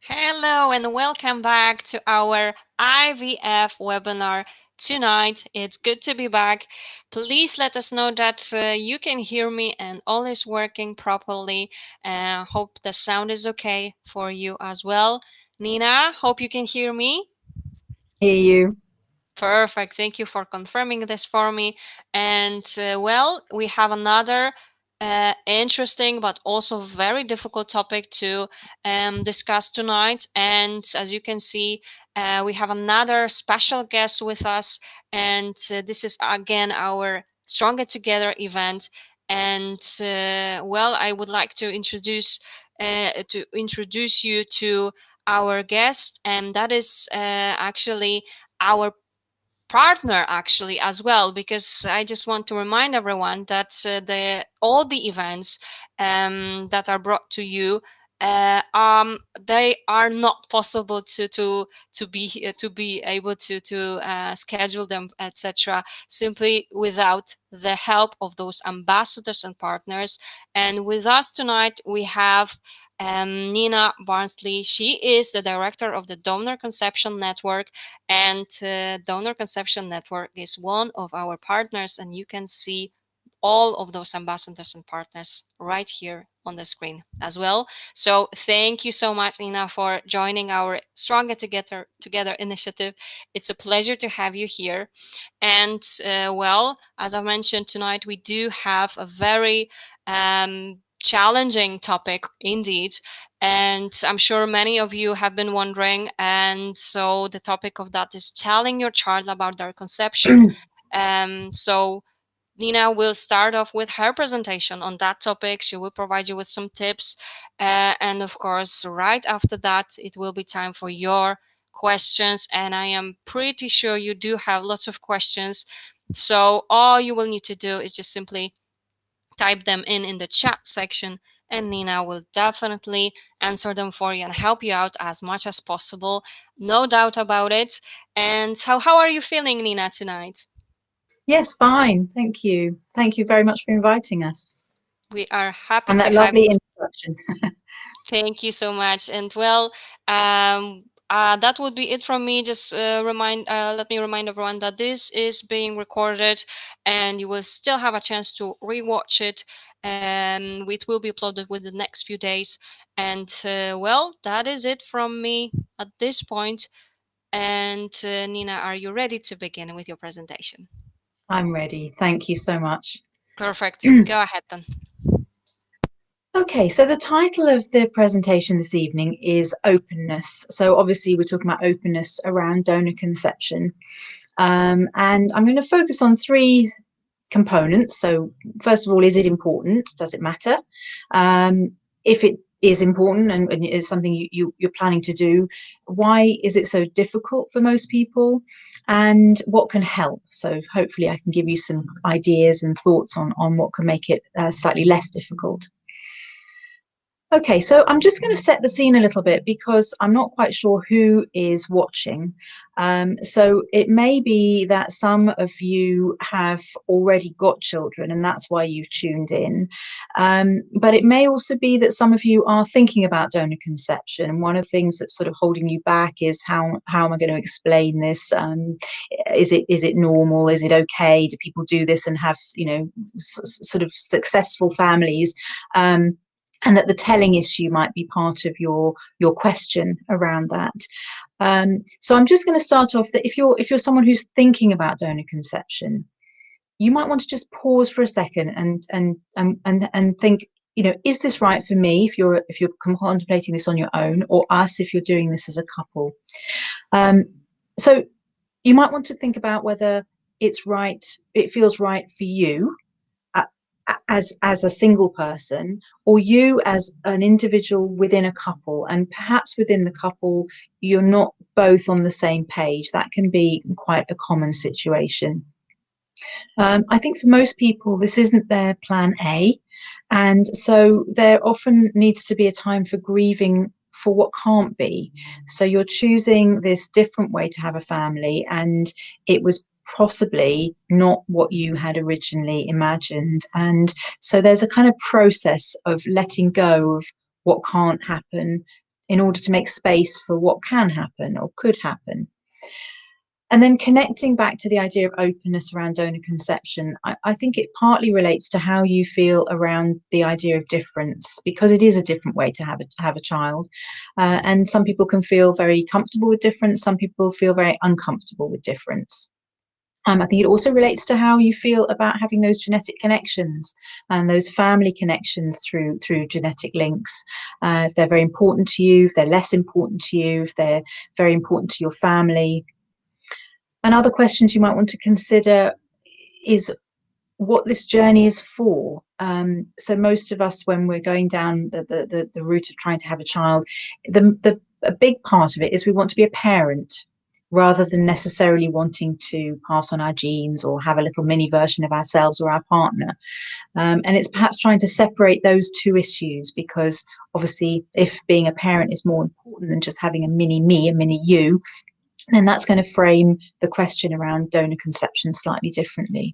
Hello and welcome back to our IVF webinar tonight. It's good to be back. Please let us know that you can hear me and all is working properly. Hope the sound is okay for you as well. Nina, hope you can hear me. Hear you. Perfect. Thank you for confirming this for me. And we have another interesting but also very difficult topic to discuss tonight. And as you can see, we have another special guest with us. And this is again our Stronger Together event. And I would like to introduce you to our guest, and that is actually our partner actually as well, because I just want to remind everyone that all the events that are brought to you, they are not possible to be able to schedule them, etc., simply without the help of those ambassadors and partners. And with us tonight we have Nina Barnsley. She is the director of the Donor Conception Network, and Donor Conception Network is one of our partners, and you can see all of those ambassadors and partners right here on the screen as well. So thank you so much, Nina, for joining our Stronger Together initiative. It's a pleasure to have you here. And as I mentioned tonight, we do have a very challenging topic indeed. And I'm sure many of you have been wondering. And so the topic of that is telling your child about their conception. So Nina will start off with her presentation on that topic. She will provide you with some tips. And of course, right after that, it will be time for your questions. And I am pretty sure you do have lots of questions. So all you will need to do is just simply type them in the chat section, and Nina will definitely answer them for you and help you out as much as possible. No doubt about it. And how are you feeling, Nina, tonight? Yes, fine. Thank you. Thank you very much for inviting us We are happy and to that have lovely you. introduction. Thank you so much. And that would be it from me. Just let me remind everyone that this is being recorded, and you will still have a chance to rewatch it. It will be uploaded within the next few days. And that is it from me at this point. And Nina, are you ready to begin with your presentation? I'm ready. Thank you so much. Perfect. Go ahead then. Okay, so the title of the presentation this evening is Openness. So obviously we're talking about openness around donor conception. And I'm going to focus on three components. So first of all, is it important? Does it matter? If it is important and is something you're planning to do, why is it so difficult for most people? And what can help? So hopefully I can give you some ideas and thoughts on what can make it slightly less difficult. Okay, so I'm just going to set the scene a little bit because I'm not quite sure who is watching. So it may be that some of you have already got children and that's why you've tuned in. But it may also be that some of you are thinking about donor conception. And one of the things that's sort of holding you back is how am I going to explain this? Is it normal? Is it okay? Do people do this and have, sort of successful families? And that the telling issue might be part of your question around that. So I'm just going to start off that if you're someone who's thinking about donor conception, you might want to just pause for a second and think, is this right for me if you're contemplating this on your own, or us if you're doing this as a couple? So you might want to think about whether it feels right for you as a single person, or you as an individual within a couple, and perhaps within the couple you're not both on the same page. That can be quite a common situation. I think for most people this isn't their plan A, and so there often needs to be a time for grieving for what can't be. So you're choosing this different way to have a family, and it was possibly not what you had originally imagined. And so there's a kind of process of letting go of what can't happen in order to make space for what can happen or could happen. And then connecting back to the idea of openness around donor conception, I think it partly relates to how you feel around the idea of difference, because it is a different way to have a child. And some people can feel very comfortable with difference. Some people feel very uncomfortable with difference. I think it also relates to how you feel about having those genetic connections and those family connections through genetic links. If they're very important to you, if they're less important to you, if they're very important to your family. And other questions you might want to consider is what this journey is for. So most of us, when we're going down the route of trying to have a child, a big part of it is we want to be a parent rather than necessarily wanting to pass on our genes or have a little mini version of ourselves or our partner. And it's perhaps trying to separate those two issues, because obviously if being a parent is more important than just having a mini me, a mini you, then that's going to frame the question around donor conception slightly differently.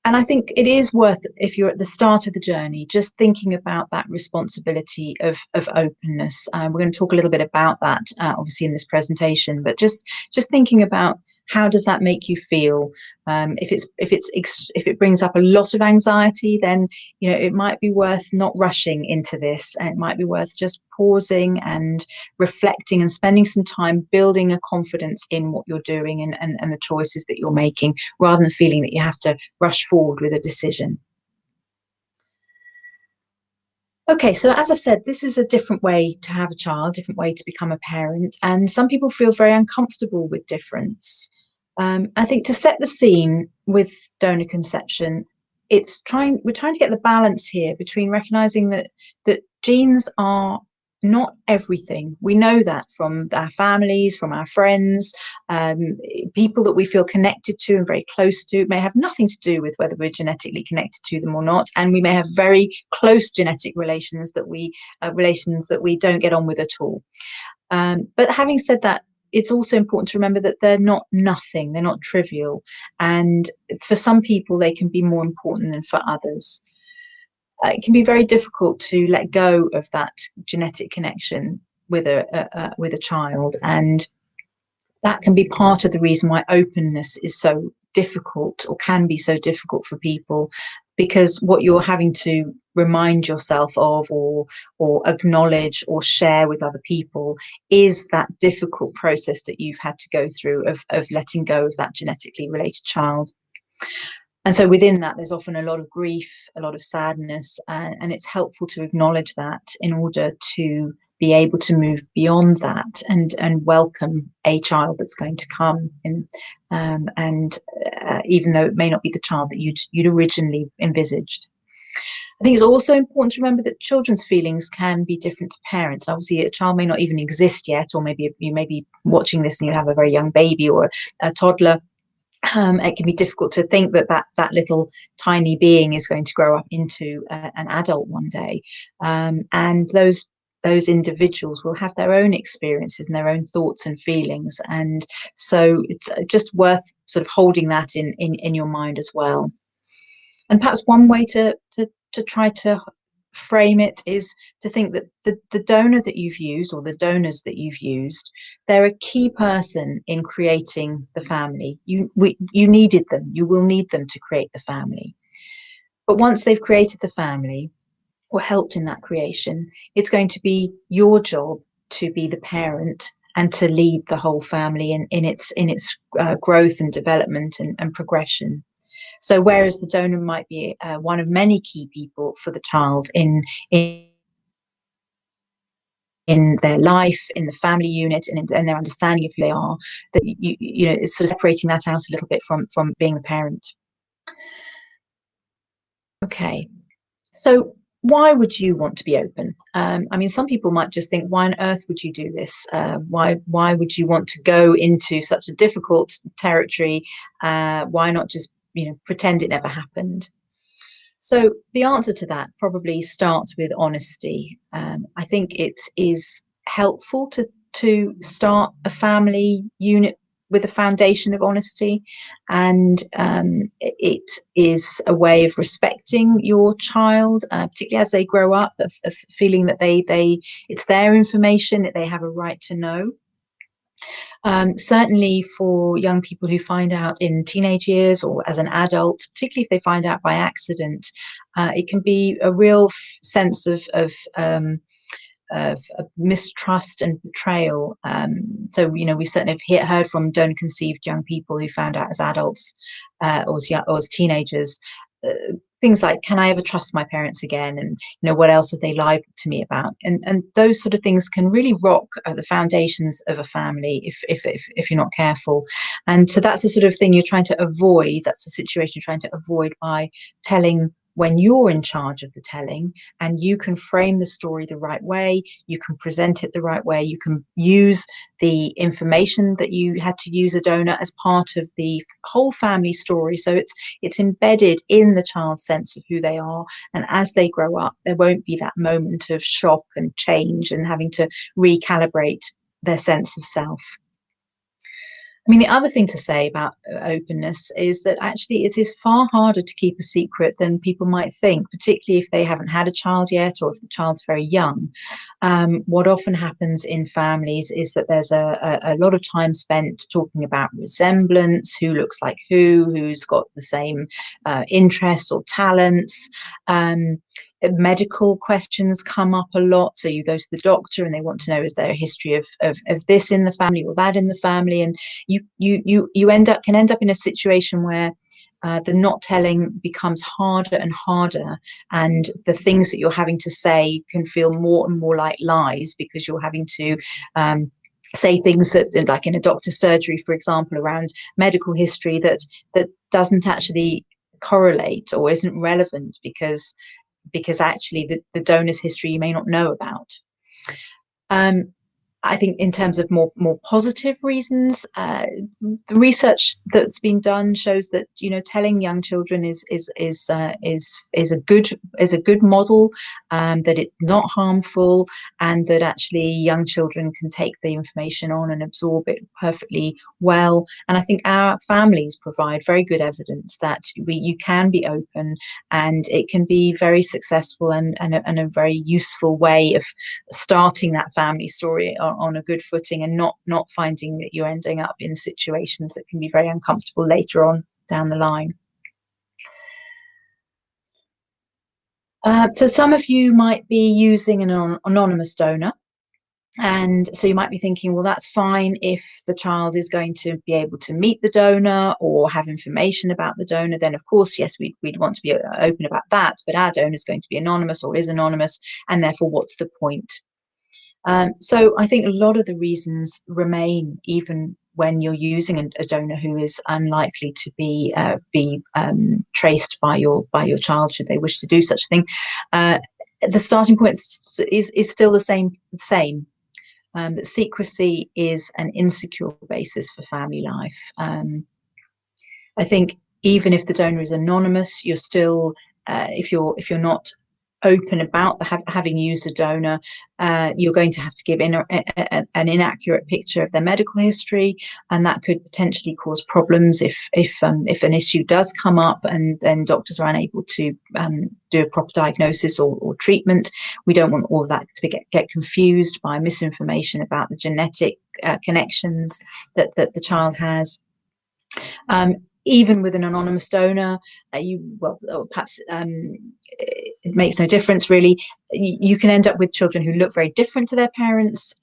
And I think it is worth, if you're at the start of the journey, just thinking about that responsibility of openness. We're going to talk a little bit about that, obviously, in this presentation, but just thinking about how does that make you feel? If it brings up a lot of anxiety, then it might be worth not rushing into this, and it might be worth just pausing and reflecting and spending some time building a confidence in what you're doing and the choices that you're making, rather than feeling that you have to rush forward with a decision. Okay, so as I've said, this is a different way to have a child, different way to become a parent, and some people feel very uncomfortable with difference. I think to set the scene with donor conception, we're trying to get the balance here between recognizing that genes are not everything. We know that from our families, from our friends, people that we feel connected to and very close to. It may have nothing to do with whether we're genetically connected to them or not, and we may have very close genetic relations that we don't get on with at all. But having said that, it's also important to remember that they're not nothing, they're not trivial, and for some people they can be more important than for others. It can be very difficult to let go of that genetic connection with a child, and that can be part of the reason why openness is so difficult, or can be so difficult for people, because what you're having to remind yourself of, or acknowledge or share with other people, is that difficult process that you've had to go through of letting go of that genetically related child. And so within that, there's often a lot of grief, a lot of sadness, and it's helpful to acknowledge that in order to be able to move beyond that and welcome a child that's going to come in, and even though it may not be the child that you'd originally envisaged. I think it's also important to remember that children's feelings can be different to parents. Obviously, a child may not even exist yet, or maybe you may be watching this and you have a very young baby or a toddler. It can be difficult to think that little tiny being is going to grow up into an adult one day, and those individuals will have their own experiences and their own thoughts and feelings, and so it's just worth sort of holding that in your mind as well. And perhaps one way to try to frame it is to think that the donor that you've used, or the donors that you've used, they're a key person in creating the family. You needed them. You will need them to create the family. But once they've created the family or helped in that creation, it's going to be your job to be the parent and to lead the whole family in its growth and development and progression. So whereas the donor might be one of many key people for the child in their life, in the family unit, and in their understanding of who they are, that it's sort of separating that out a little bit from being the parent. Okay, so why would you want to be open? I mean, some people might just think, why on earth would you do this? Why would you want to go into such a difficult territory? Why not just pretend it never happened? So the answer to that probably starts with honesty. I think it is helpful to start a family unit with a foundation of honesty, and it is a way of respecting your child, particularly as they grow up, of feeling that they it's their information, that they have a right to know. Certainly for young people who find out in teenage years or as an adult, particularly if they find out by accident, it can be a real sense of mistrust and betrayal. So, we certainly have heard from donor conceived young people who found out as adults, or as teenagers, things like, can I ever trust my parents again? And, what else have they lied to me about? And those sort of things can really rock the foundations of a family if you're not careful. And so that's the sort of thing you're trying to avoid. That's the situation you're trying to avoid by telling when you're in charge of the telling, and you can frame the story the right way, you can present it the right way, you can use the information that you had to use a donor as part of the whole family story. So it's embedded in the child's sense of who they are. And as they grow up, there won't be that moment of shock and change and having to recalibrate their sense of self. I mean, the other thing to say about openness is that actually it is far harder to keep a secret than people might think, particularly if they haven't had a child yet or if the child's very young. What often happens in families is that there's a lot of time spent talking about resemblance, who looks like who's got the same interests or talents. Medical questions come up a lot. So you go to the doctor and they want to know, is there a history of this in the family or that in the family? And you can end up in a situation where the not telling becomes harder and harder, and the things that you're having to say can feel more and more like lies, because you're having to say things that, like in a doctor's surgery, for example, around medical history that doesn't actually correlate or isn't relevant, because actually the donor's history you may not know about. I think in terms of more positive reasons, the research that's been done shows that telling young children is a good model, that it's not harmful, and that actually young children can take the information on and absorb it perfectly well. And I think our families provide very good evidence that you can be open, and it can be very successful and a very useful way of starting that family story on a good footing, and not finding that you're ending up in situations that can be very uncomfortable later on down the line. So some of you might be using an anonymous donor. And so you might be thinking, well, that's fine if the child is going to be able to meet the donor or have information about the donor. Then, of course, yes, we'd want to be open about that. But our donor is going to be anonymous or is anonymous, and therefore, what's the point? So I think a lot of the reasons remain, even when you're using a donor who is unlikely to be traced by your child, should they wish to do such a thing. The starting point is still the same. That secrecy is an insecure basis for family life. I think even if the donor is anonymous, you're still, if you're not open about having used a donor, you're going to have to give an inaccurate picture of their medical history, and that could potentially cause problems if an issue does come up and then doctors are unable to do a proper diagnosis or treatment. We don't want all of that to get confused by misinformation about the genetic connections that the child has. Even with an anonymous donor, perhaps it makes no difference really. You can end up with children who look very different to their parents.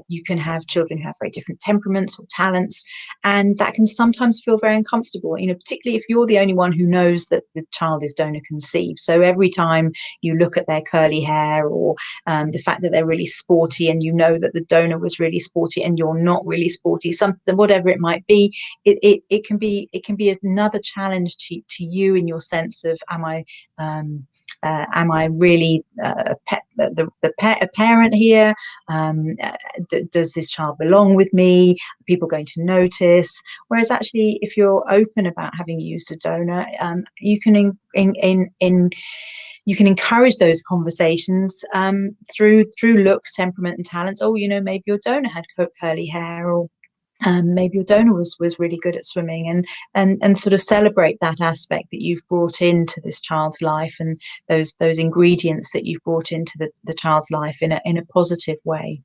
You can have children who have very different temperaments or talents, and that can sometimes feel very uncomfortable, particularly if you're the only one who knows that the child is donor conceived. So every time you look at their curly hair, or the fact that they're really sporty, and you know that the donor was really sporty and you're not really sporty, something, whatever it might be, it can be another challenge to you in your sense of, am I really a parent here? Does this child belong with me? Are people going to notice? Whereas actually, if you're open about having used a donor, you can you can encourage those conversations through looks, temperament, and talents. Oh, maybe your donor had curly hair, or Maybe your donor was really good at swimming, and sort of celebrate that aspect that you've brought into this child's life, and those ingredients that you've brought into the child's life in a positive way.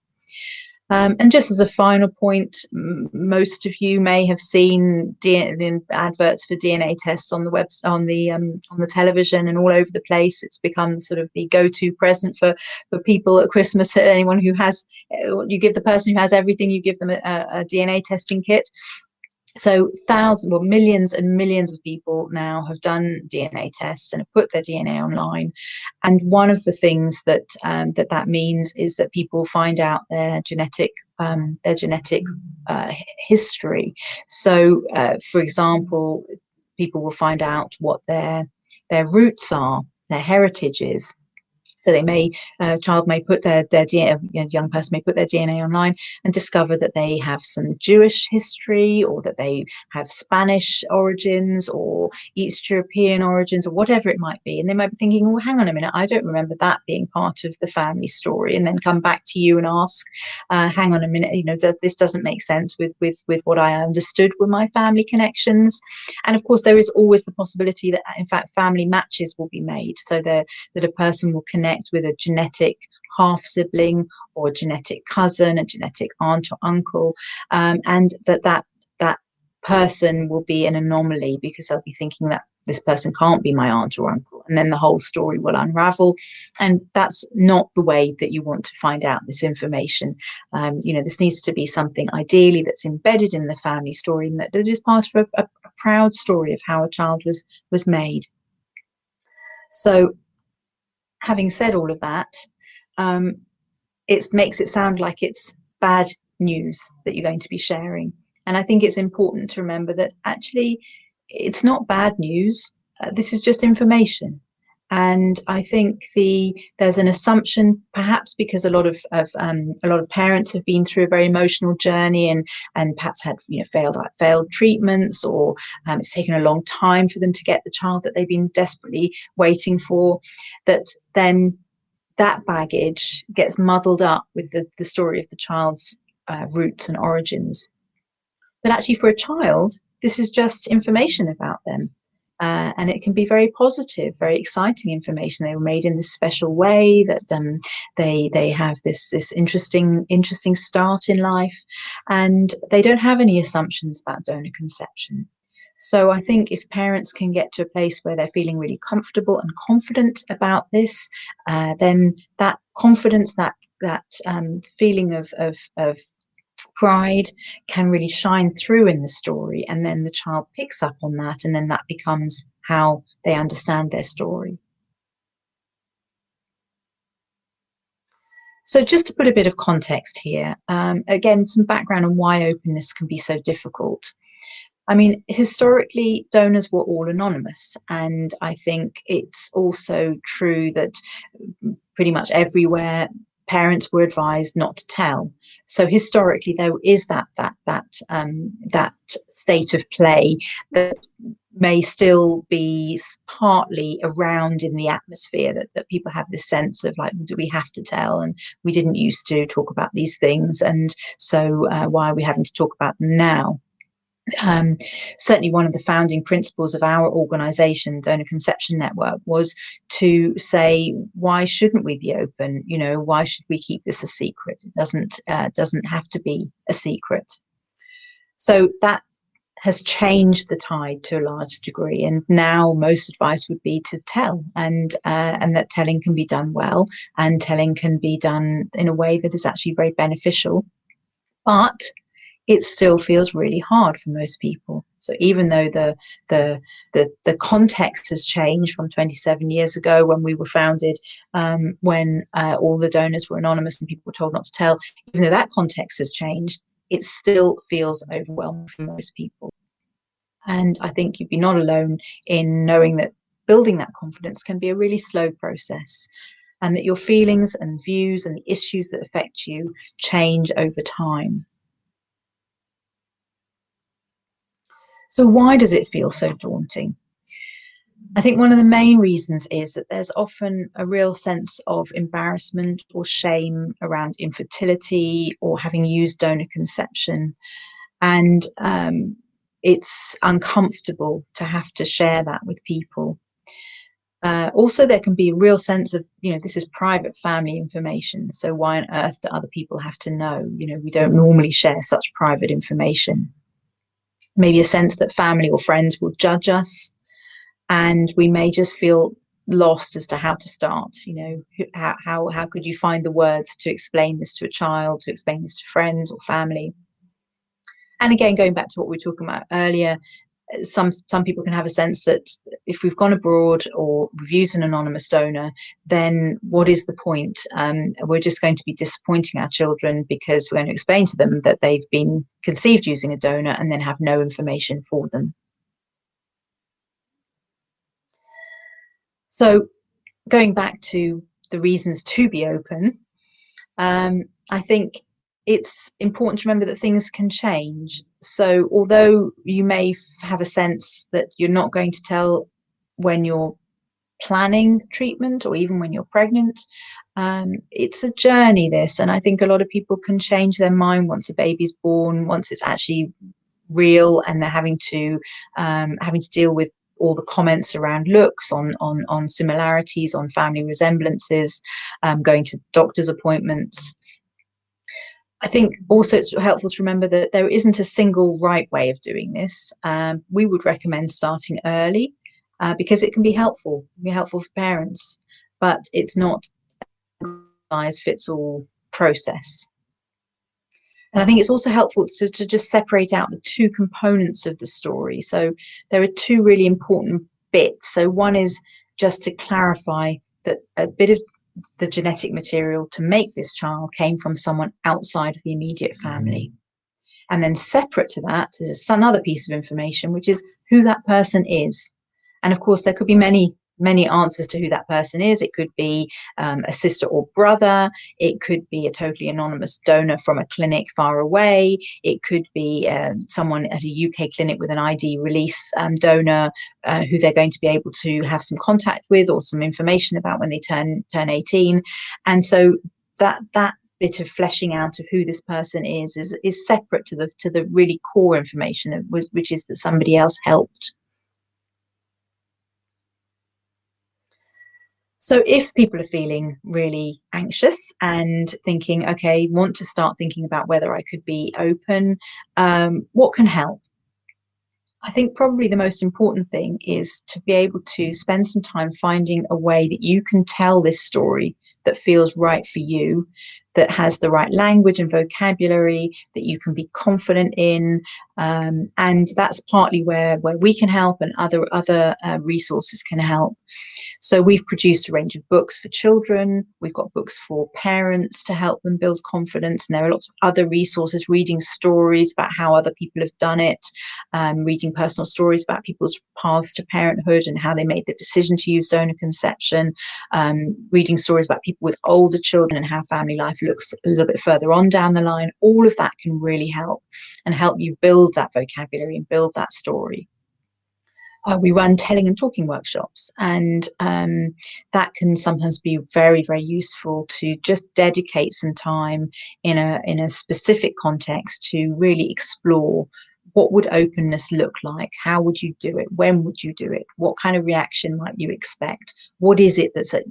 And just as a final point, most of you may have seen adverts for DNA tests on the web, on the television and all over the place. It's become sort of the go-to present for people at Christmas. Anyone who has, you give the person who has everything, you give them a DNA testing kit. So millions and millions of people now have done DNA tests and have put their DNA online. And one of the things that means is that people find out their genetic history. So, for example, people will find out what their roots are, their heritage is. So they may, a child may put their DNA, a young person may put their DNA online and discover that they have some Jewish history, or that they have Spanish origins or East European origins, or whatever it might be. And they might be thinking, well, hang on a minute, I don't remember that being part of the family story. And then come back to you and ask, hang on a minute, this doesn't make sense with what I understood were my family connections. And of course, there is always the possibility that, in fact, family matches will be made, so that a person will connect with a genetic half sibling or a genetic cousin, a genetic aunt or uncle, and that person will be an anomaly, because they'll be thinking that this person can't be my aunt or uncle, and then the whole story will unravel. And that's not the way that you want to find out this information. This needs to be something ideally that's embedded in the family story, and that is part of a proud story of how a child was made. So, having said all of that, it makes it sound like it's bad news that you're going to be sharing. And I think it's important to remember that actually it's not bad news. This is just information. And I think there's an assumption, perhaps because a lot of parents have been through a very emotional journey, and perhaps had failed treatments, or it's taken a long time for them to get the child that they've been desperately waiting for, that then that baggage gets muddled up with the story of the child's roots and origins. But actually, for a child, this is just information about them. And it can be very positive, very exciting information. They were made in this special way, that they have this interesting start in life, and they don't have any assumptions about donor conception. So I think if parents can get to a place where they're feeling really comfortable and confident about this, then that confidence, that feeling of pride, can really shine through in the story, and then the child picks up on that, and then that becomes how they understand their story. So just to put a bit of context here, again, some background on why openness can be so difficult. I mean, historically, donors were all anonymous, and I think it's also true that pretty much everywhere parents were advised not to tell. So historically, there is that state of play that may still be partly around in the atmosphere, that people have this sense of like, do we have to tell? And we didn't used to talk about these things, and so why are we having to talk about them now? Certainly one of the founding principles of our organization, Donor Conception Network, was to say, why shouldn't we be open? Why should we keep this a secret? It doesn't have to be a secret. So that has changed the tide to a large degree, and now most advice would be to tell, and that telling can be done well, and telling can be done in a way that is actually very beneficial. But it still feels really hard for most people. So even though the context has changed from 27 years ago, when we were founded, when all the donors were anonymous and people were told not to tell, even though that context has changed, it still feels overwhelming for most people. And I think you'd be not alone in knowing that building that confidence can be a really slow process, and that your feelings and views and the issues that affect you change over time. So why does it feel so daunting? I think one of the main reasons is that there's often a real sense of embarrassment or shame around infertility or having used donor conception. and it's uncomfortable to have to share that with people. Also, there can be a real sense of, this is private family information, so why on earth do other people have to know? We don't normally share such private information. Maybe a sense that family or friends will judge us, and we may just feel lost as to how to start. How could you find the words to explain this to a child, to explain this to friends or family? And again, going back to what we were talking about earlier, some people can have a sense that if we've gone abroad or we've used an anonymous donor, then what is the point? We're just going to be disappointing our children because we're going to explain to them that they've been conceived using a donor and then have no information for them. So going back to the reasons to be open, I think it's important to remember that things can change. So although you may have a sense that you're not going to tell when you're planning treatment or even when you're pregnant, it's a journey, this. And I think a lot of people can change their mind once a baby's born, once it's actually real and they're having to deal with all the comments around looks, on similarities, on family resemblances, going to doctor's appointments. I think also it's helpful to remember that there isn't a single right way of doing this. We would recommend starting early because it can be helpful for parents, but it's not a size fits all process. And I think it's also helpful to just separate out the two components of the story. So there are two really important bits. So one is just to clarify that a bit of the genetic material to make this child came from someone outside of the immediate family. And then separate to that is another piece of information, which is who that person is. And of course, there could be many answers to who that person is. It could be a sister or brother. It could be a totally anonymous donor from a clinic far away. It could be someone at a UK clinic with an ID release donor who they're going to be able to have some contact with or some information about when they turn 18. And so that bit of fleshing out of who this person is separate to the really core information, which is that somebody else helped. So if people are feeling really anxious and thinking, okay, want to start thinking about whether I could be open, what can help? I think probably the most important thing is to be able to spend some time finding a way that you can tell this story that feels right for you, that has the right language and vocabulary that you can be confident in. And that's partly where we can help and other resources can help. So we've produced a range of books for children. We've got books for parents to help them build confidence. And there are lots of other resources, reading stories about how other people have done it, reading personal stories about people's paths to parenthood and how they made the decision to use donor conception, reading stories about people with older children and how family life looks a little bit further on down the line. All of that can really help and help you build that vocabulary and build that story. We run telling and talking workshops, and that can sometimes be very, very useful to just dedicate some time in a specific context to really explore what would openness look like? How would you do it? When would you do it? What kind of reaction might you expect? What is it that's at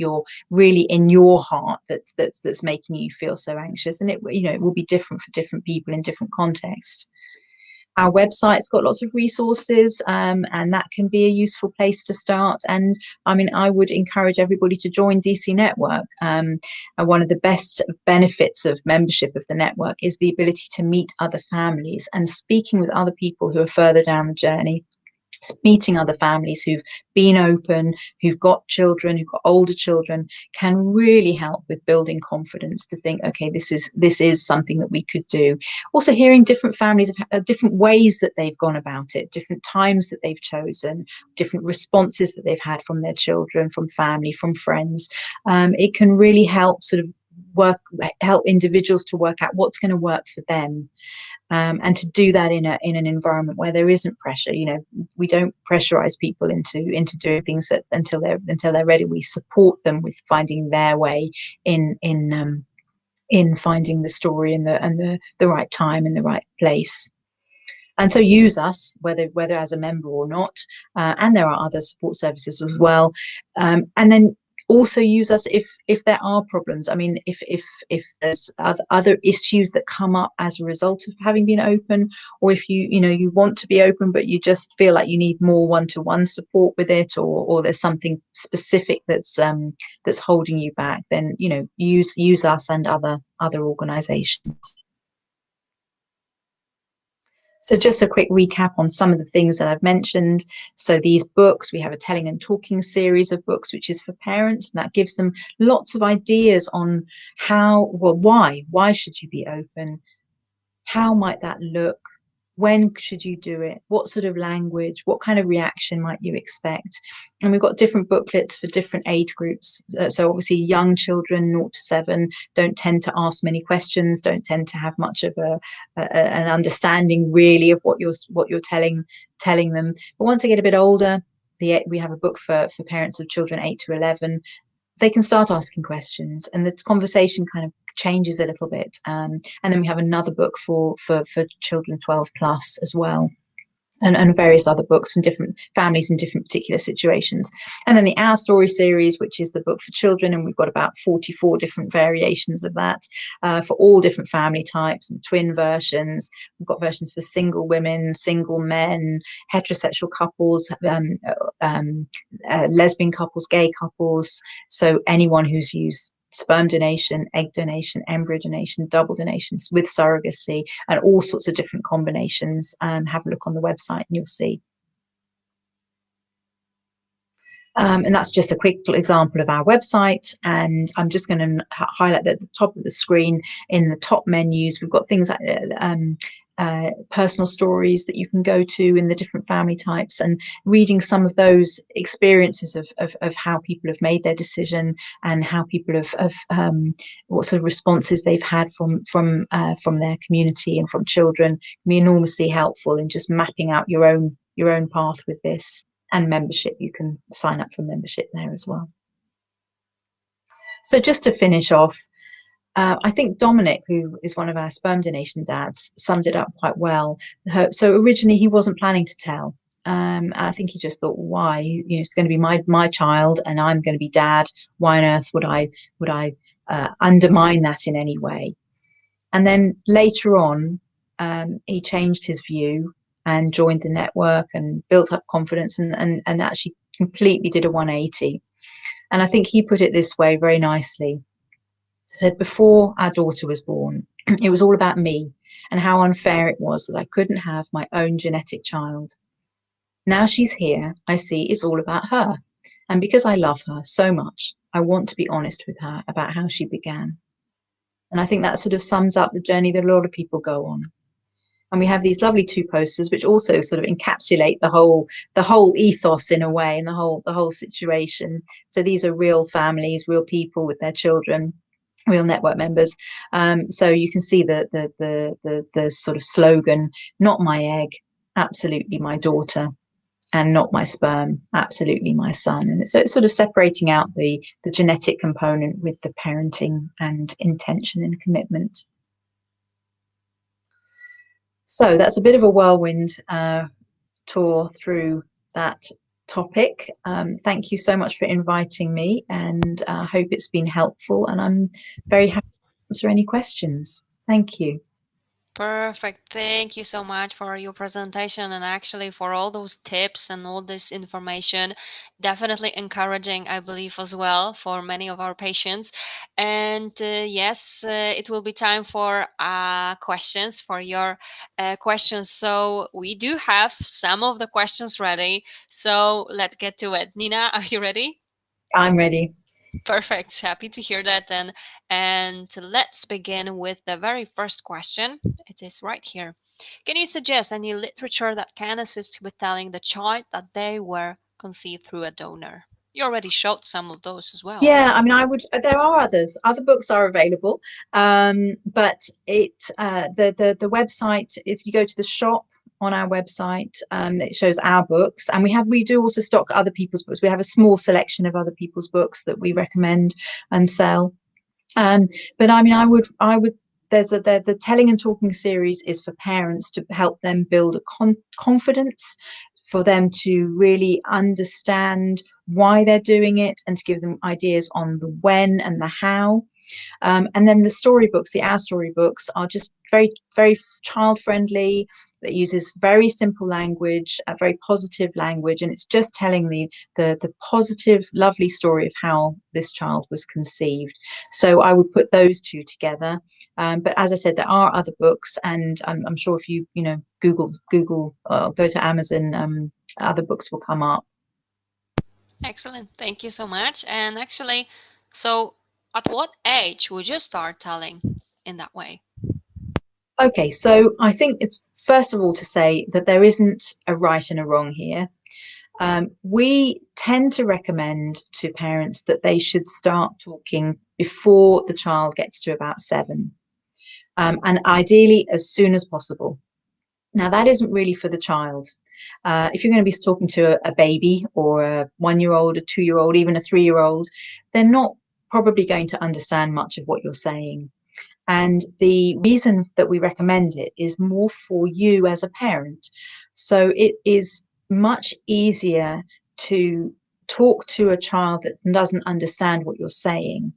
really in your heart that's making you feel so anxious? And it will be different for different people in different contexts. Our website's got lots of resources, and that can be a useful place to start. And I mean, I would encourage everybody to join DC Network. And one of the best benefits of membership of the network is the ability to meet other families and speaking with other people who are further down the journey. Meeting other families who've been open, who've got children, who've got older children, can really help with building confidence to think, okay, this is something that we could do. Also hearing different families, different ways that they've gone about it, different times that they've chosen, different responses that they've had from their children, from family, from friends. It can really help help individuals to work out what's going to work for them. And to do that in an environment where there isn't pressure. We don't pressurize people into doing things that until they're ready. We support them with finding their way in finding the story and the right time and the right place. And so use us, whether as a member or not, and there are other support services as well. And then also use us if there are problems. I mean, if there's other issues that come up as a result of having been open, or if you want to be open but you just feel like you need more one-to-one support with it, or there's something specific that's holding you back, then use us and other organizations. So just a quick recap on some of the things that I've mentioned. So these books, we have a telling and talking series of books, which is for parents, and that gives them lots of ideas on why should you be open? How might that look? When should you do it? What sort of language? What kind of reaction might you expect? And we've got different booklets for different age groups. So obviously young children, 0 to 7, don't tend to ask many questions, don't tend to have much of an understanding really of what you're telling them. But once they get a bit older, we have a book for parents of children 8 to 11. They can start asking questions and the conversation kind of changes a little bit. And then we have another book for children 12 plus as well. And various other books from different families in different particular situations. And then the Our Story series, which is the book for children, and we've got about 44 different variations of that for all different family types and twin versions. We've got versions for single women, single men, heterosexual couples, lesbian couples, gay couples. So anyone who's used sperm donation, egg donation, embryo donation, double donations with surrogacy, and all sorts of different combinations. Have a look on the website and you'll see. And that's just a quick example of our website. And I'm just going to highlight that at the top of the screen in the top menus, we've got things like personal stories that you can go to in the different family types, and reading some of those experiences of how people have made their decision and how people have what sort of responses they've had from their community and from children can be enormously helpful in just mapping out your own path with this. And membership, you can sign up for membership there as well. So just to finish off, I think Dominic, who is one of our sperm donation dads, summed it up quite well. So originally he wasn't planning to tell. I think he just thought, why? It's going to be my child, and I'm going to be dad. Why on earth would I undermine that in any way? And then later on, he changed his view and joined the network and built up confidence and actually completely did a 180. And I think he put it this way very nicely. He said, before our daughter was born, it was all about me and how unfair it was that I couldn't have my own genetic child. Now she's here, I see it's all about her. And because I love her so much, I want to be honest with her about how she began. And I think that sort of sums up the journey that a lot of people go on. And we have these lovely 2 posters, which also sort of encapsulate the whole ethos in a way, and the whole situation. So these are real families, real people with their children, real network members. So you can see the sort of slogan: not my egg, absolutely my daughter, and not my sperm, absolutely my son. And so it's sort of separating out the genetic component with the parenting and intention and commitment. So that's a bit of a whirlwind tour through that topic. Thank you so much for inviting me, and I hope it's been helpful, and I'm very happy to answer any questions. Thank you. Perfect. Thank you so much for your presentation and actually for all those tips and all this information. Definitely encouraging, I believe, as well for many of our patients. And yes, it will be time for questions, for your questions. So we do have some of the questions ready. So let's get to it. Nina, are you ready? I'm ready. Perfect. Happy to hear that then. And let's begin with the very first question. It is right here. Can you suggest any literature that can assist with telling the child that they were conceived through a donor? You already showed some of those as well. Yeah, I mean, there are others. Other books are available, but the website. If you go to the shop on our website, it shows our books, and we do also stock other people's books. We have a small selection of other people's books that we recommend and sell. But I mean, I would the telling and talking series is for parents to help them build a confidence, for them to really understand why they're doing it, and to give them ideas on the when and the how. And then the storybooks, the Our Story books, are just very, very child friendly. That uses very simple language, a very positive language, and it's just telling the positive, lovely story of how this child was conceived. So I would put those two together. But as I said, there are other books, and I'm sure if you know Google, go to Amazon, other books will come up. Excellent. Thank you so much. And actually, so at what age would you start telling in that way? Okay, so I think it's first of all to say that there isn't a right and a wrong here. We tend to recommend to parents that they should start talking before the child gets to about 7, and ideally as soon as possible. Now, that isn't really for the child. If you're going to be talking to a baby or a 1-year old, a 2-year old, even a 3-year old, they're not probably going to understand much of what you're saying. And the reason that we recommend it is more for you as a parent. So it is much easier to talk to a child that doesn't understand what you're saying,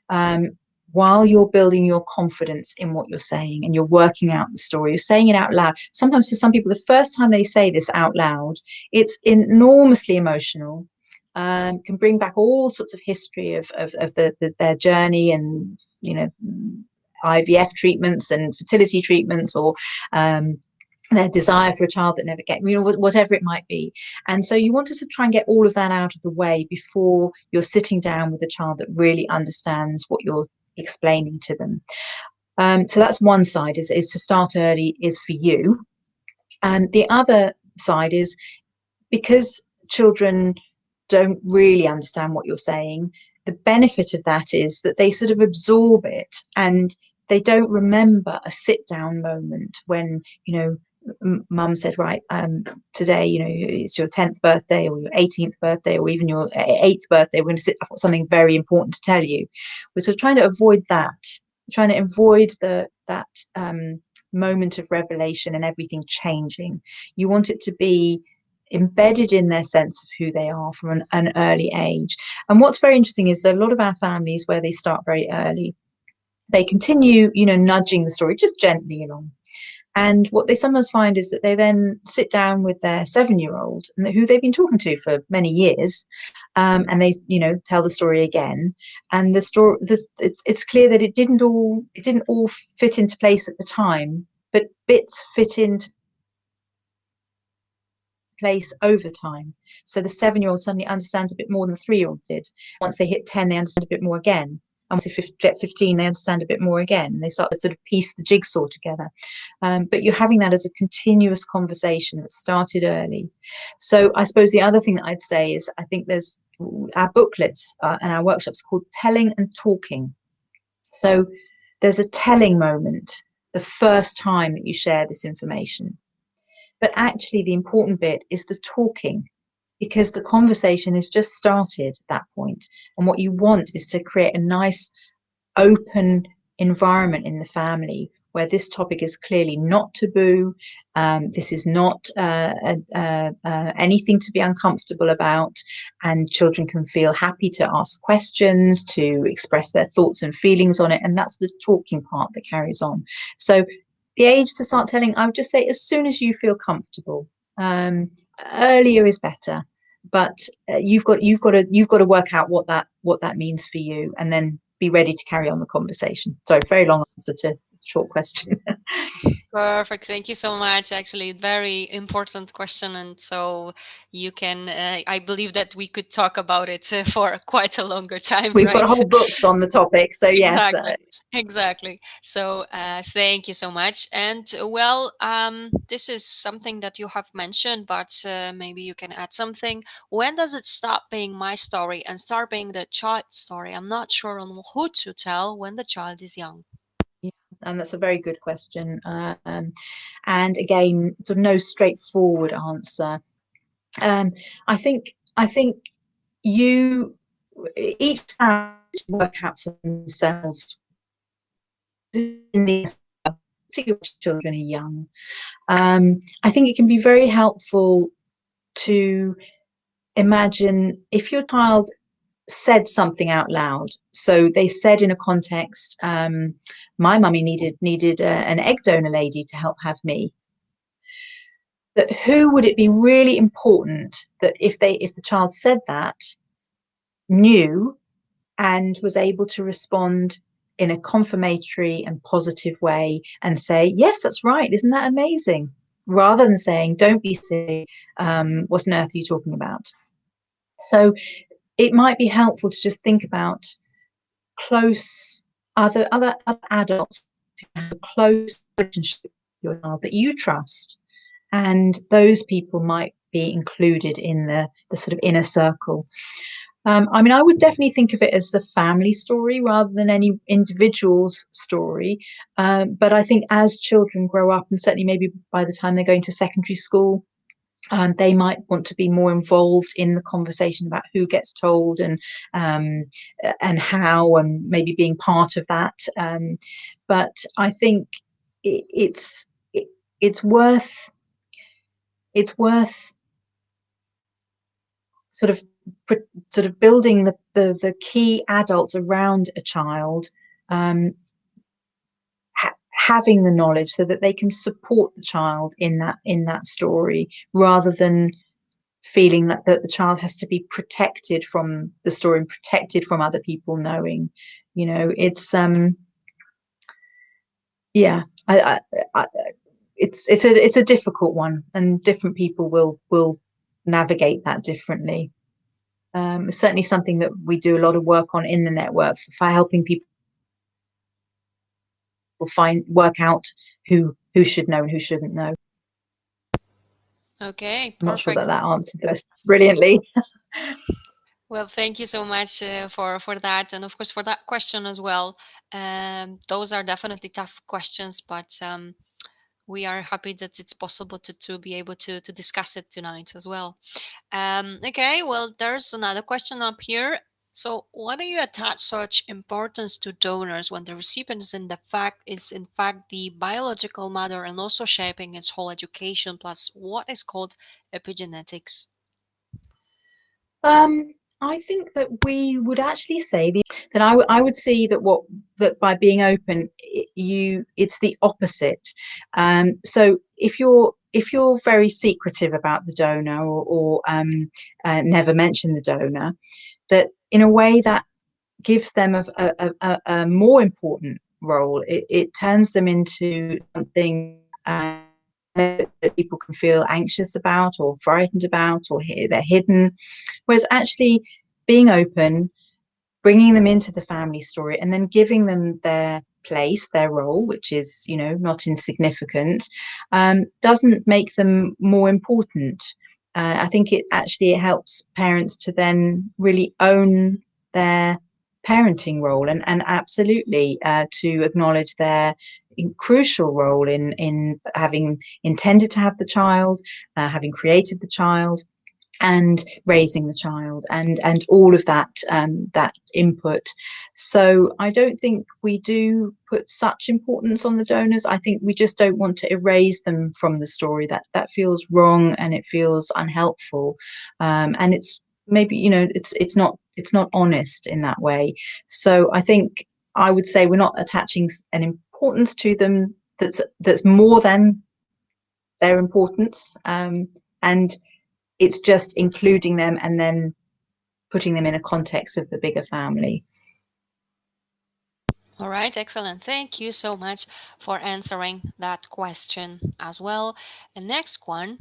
um, while you're building your confidence in what you're saying and you're working out the story. You're saying it out loud. Sometimes for some people, the first time they say this out loud, it's enormously emotional. Can bring back all sorts of history of their journey, and IVF treatments and fertility treatments, or their desire for a child that never came, whatever it might be. And so you want to try and get all of that out of the way before you're sitting down with a child that really understands what you're explaining to them. So that's one side, is to start early, is for you. And the other side is, because children don't really understand what you're saying, the benefit of that is that they sort of absorb it, and they don't remember a sit down moment when, mum said, right, today, it's your 10th birthday or your 18th birthday or even your 8th birthday. We're going to sit, I've got something very important to tell you. We're sort of trying to avoid that, trying to avoid that moment of revelation and everything changing. You want it to be embedded in their sense of who they are from an early age. And what's very interesting is that a lot of our families where they start very early, they continue, nudging the story just gently along. And what they sometimes find is that they then sit down with their 7-year-old, who they've been talking to for many years, and they, tell the story again. And the story, it's clear that it didn't all fit into place at the time, but bits fit into place over time. So the 7-year-old suddenly understands a bit more than the 3-year-old did. Once they hit 10, they understand a bit more again. And once they get 15, they understand a bit more again. They start to sort of piece the jigsaw together. But you're having that as a continuous conversation that started early. So I suppose the other thing that I'd say is, I think there's our booklets and our workshops called Telling and Talking. So there's a telling moment the first time that you share this information. But actually, the important bit is the talking, because the conversation is just started at that point. And what you want is to create a nice, open environment in the family where this topic is clearly not taboo. This is not anything to be uncomfortable about, and children can feel happy to ask questions, to express their thoughts and feelings on it. And that's the talking part that carries on. So the age to start telling, I would just say as soon as you feel comfortable. Um, Earlier is better, but you've got to work out what that means for you, and then be ready to carry on the conversation. Sorry, very long answer to a short question. Perfect. Thank you so much. Actually, very important question. And so you can, I believe that we could talk about it for quite a longer time, We've got right? whole books on the topic, so yes. Exactly. Exactly. So thank you so much. And well, this is something that you have mentioned, but maybe you can add something. When does it stop being my story and start being the child's story? I'm not sure on who to tell when the child is young. Yeah, and that's a very good question. And again, sort of no straightforward answer. Um, I think you each family work out for themselves in these, particularly when children are young. I think it can be very helpful to imagine if your child said something out loud. So they said in a context, my mummy needed an egg donor lady to help have me. That who would it be really important that if the child said that knew and was able to respond in a confirmatory and positive way and say, yes, that's right, isn't that amazing? Rather than saying, don't be silly, what on earth are you talking about? So it might be helpful to just think about close other adults who have a close relationship with your child that you trust, and those people might be included in the sort of inner circle. I mean, I would definitely think of it as a family story rather than any individual's story. But I think as children grow up, and certainly maybe by the time they're going to secondary school, they might want to be more involved in the conversation about who gets told um, and how, and maybe being part of that. But I think it, it's it, it's worth it's worth sort of sort of building the key adults around a child, um, having the knowledge so that they can support the child in that story, rather than feeling that the child has to be protected from the story and protected from other people knowing. You know, it's yeah, I it's a difficult one, and different people will navigate that differently. It's certainly something that we do a lot of work on in the network for helping people work out who should know and who shouldn't know. Okay, I'm not sure that perfect. that answered this brilliantly. Well, thank you so much for that, and of course for that question as well. Those are definitely tough questions, but we are happy that it's possible to be able to discuss it tonight as well. Okay, well, there's another question up here. So, why do you attach such importance to donors when the recipient is in fact the biological mother and also shaping its whole education plus what is called epigenetics? I think that we would actually say that I would see that what that by being open, it's the opposite. So if you're very secretive about the donor, or never mention the donor, that in a way that gives them a more important role. It turns them into something that people can feel anxious about or frightened about, or they're hidden. Whereas actually being open, bringing them into the family story, and then giving them their place, their role, which is, you know, not insignificant, doesn't make them more important. I think it helps parents to then really own their parenting role, and absolutely to acknowledge their crucial role in having intended to have the child, having created the child, and raising the child, and all of that, that input. So I don't think we do put such importance on the donors. I think we just don't want to erase them from the story. That feels wrong, and it feels unhelpful, and it's maybe, you know, it's not honest in that way. So I think I would say we're not attaching an importance to them that's more than their importance, and it's just including them and then putting them in a context of the bigger family. All right, excellent. Thank you so much for answering that question as well. And next one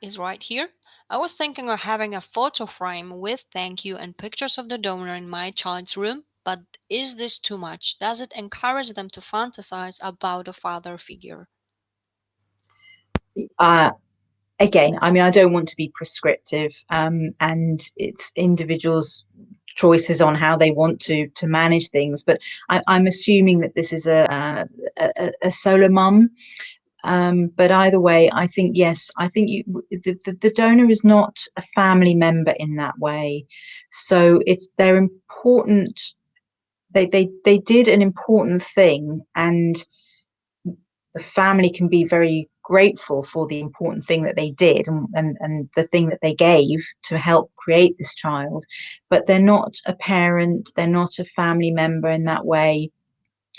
is right here. I was thinking of having a photo frame with thank you and pictures of the donor in my child's room, but is this too much? Does it encourage them to fantasize about a father figure? Uh, Again, I mean, I don't want to be prescriptive, and it's individuals' choices on how they want to manage things. But I'm assuming that this is a solo mum. But either way, I think yes, I think the donor is not a family member in that way, so they're important they did an important thing, and the family can be very grateful for the important thing that they did, and the thing that they gave to help create this child, but they're not a parent, they're not a family member in that way.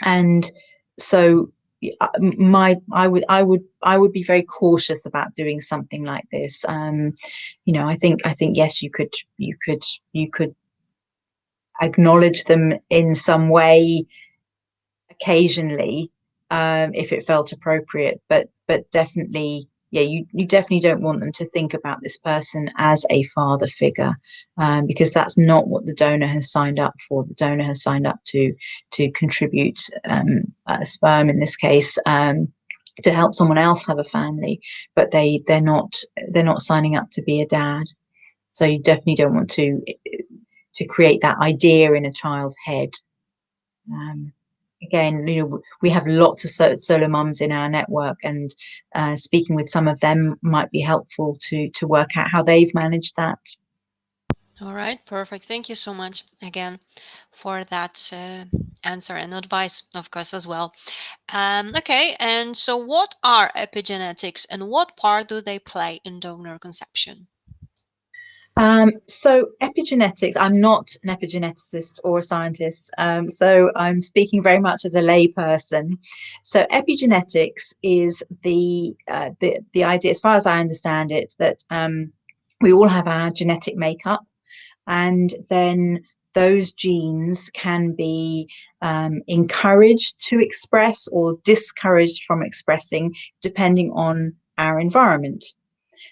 And so my I would be very cautious about doing something like this. I think yes, you could acknowledge them in some way occasionally, if it felt appropriate, but definitely, yeah, you definitely don't want them to think about this person as a father figure, because that's not what the donor has signed up for. The donor has signed up to contribute sperm in this case, to help someone else have a family, but they're not signing up to be a dad. So you definitely don't want to create that idea in a child's head. Um, Again, we have lots of solo mums in our network, and speaking with some of them might be helpful to work out how they've managed that. All right, perfect. Thank you so much again for that answer and advice, of course, as well. Okay, and so what are epigenetics and what part do they play in donor conception? So epigenetics, I'm not an epigeneticist or a scientist, so I'm speaking very much as a lay person. So epigenetics is the idea, as far as I understand it, that we all have our genetic makeup, and then those genes can be encouraged to express or discouraged from expressing depending on our environment.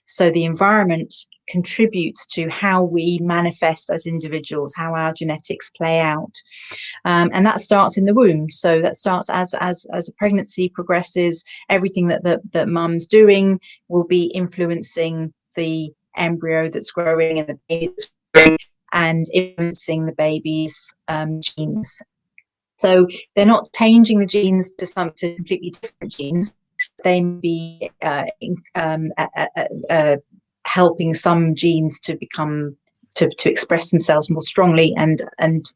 So the environment contributes to how we manifest as individuals, how our genetics play out, and that starts in the womb. So that starts as a pregnancy progresses. Everything that mum's doing will be influencing the embryo that's growing and the baby that's growing, and influencing the baby's genes. So they're not changing the genes to completely different genes. They may be helping some genes to become to express themselves more strongly, and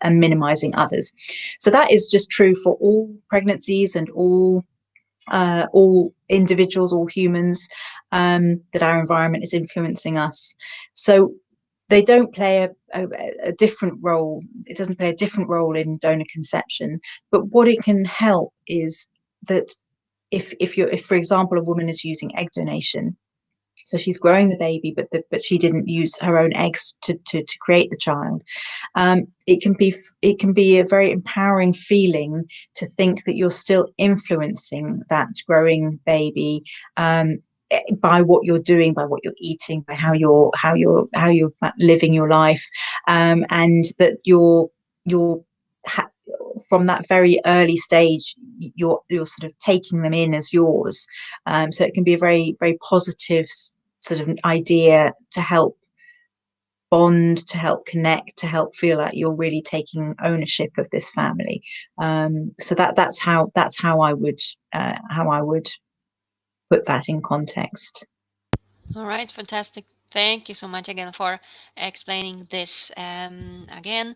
minimizing others. So that is just true for all pregnancies and all individuals, all humans, that our environment is influencing us. So they don't play a different role. It doesn't play a different role in donor conception. But what it can help is that if for example a woman is using egg donation, so she's growing the baby, but she didn't use her own eggs to create the child. It can be a very empowering feeling to think that you're still influencing that growing baby, by what you're doing, by what you're eating, by how you're living your life, and that you're from that very early stage, you're sort of taking them in as yours. So it can be a very, very positive sort of idea to help bond, to help connect, to help feel like you're really taking ownership of this family. So that's how I would put that in context. All right, fantastic. Thank you so much again for explaining this again.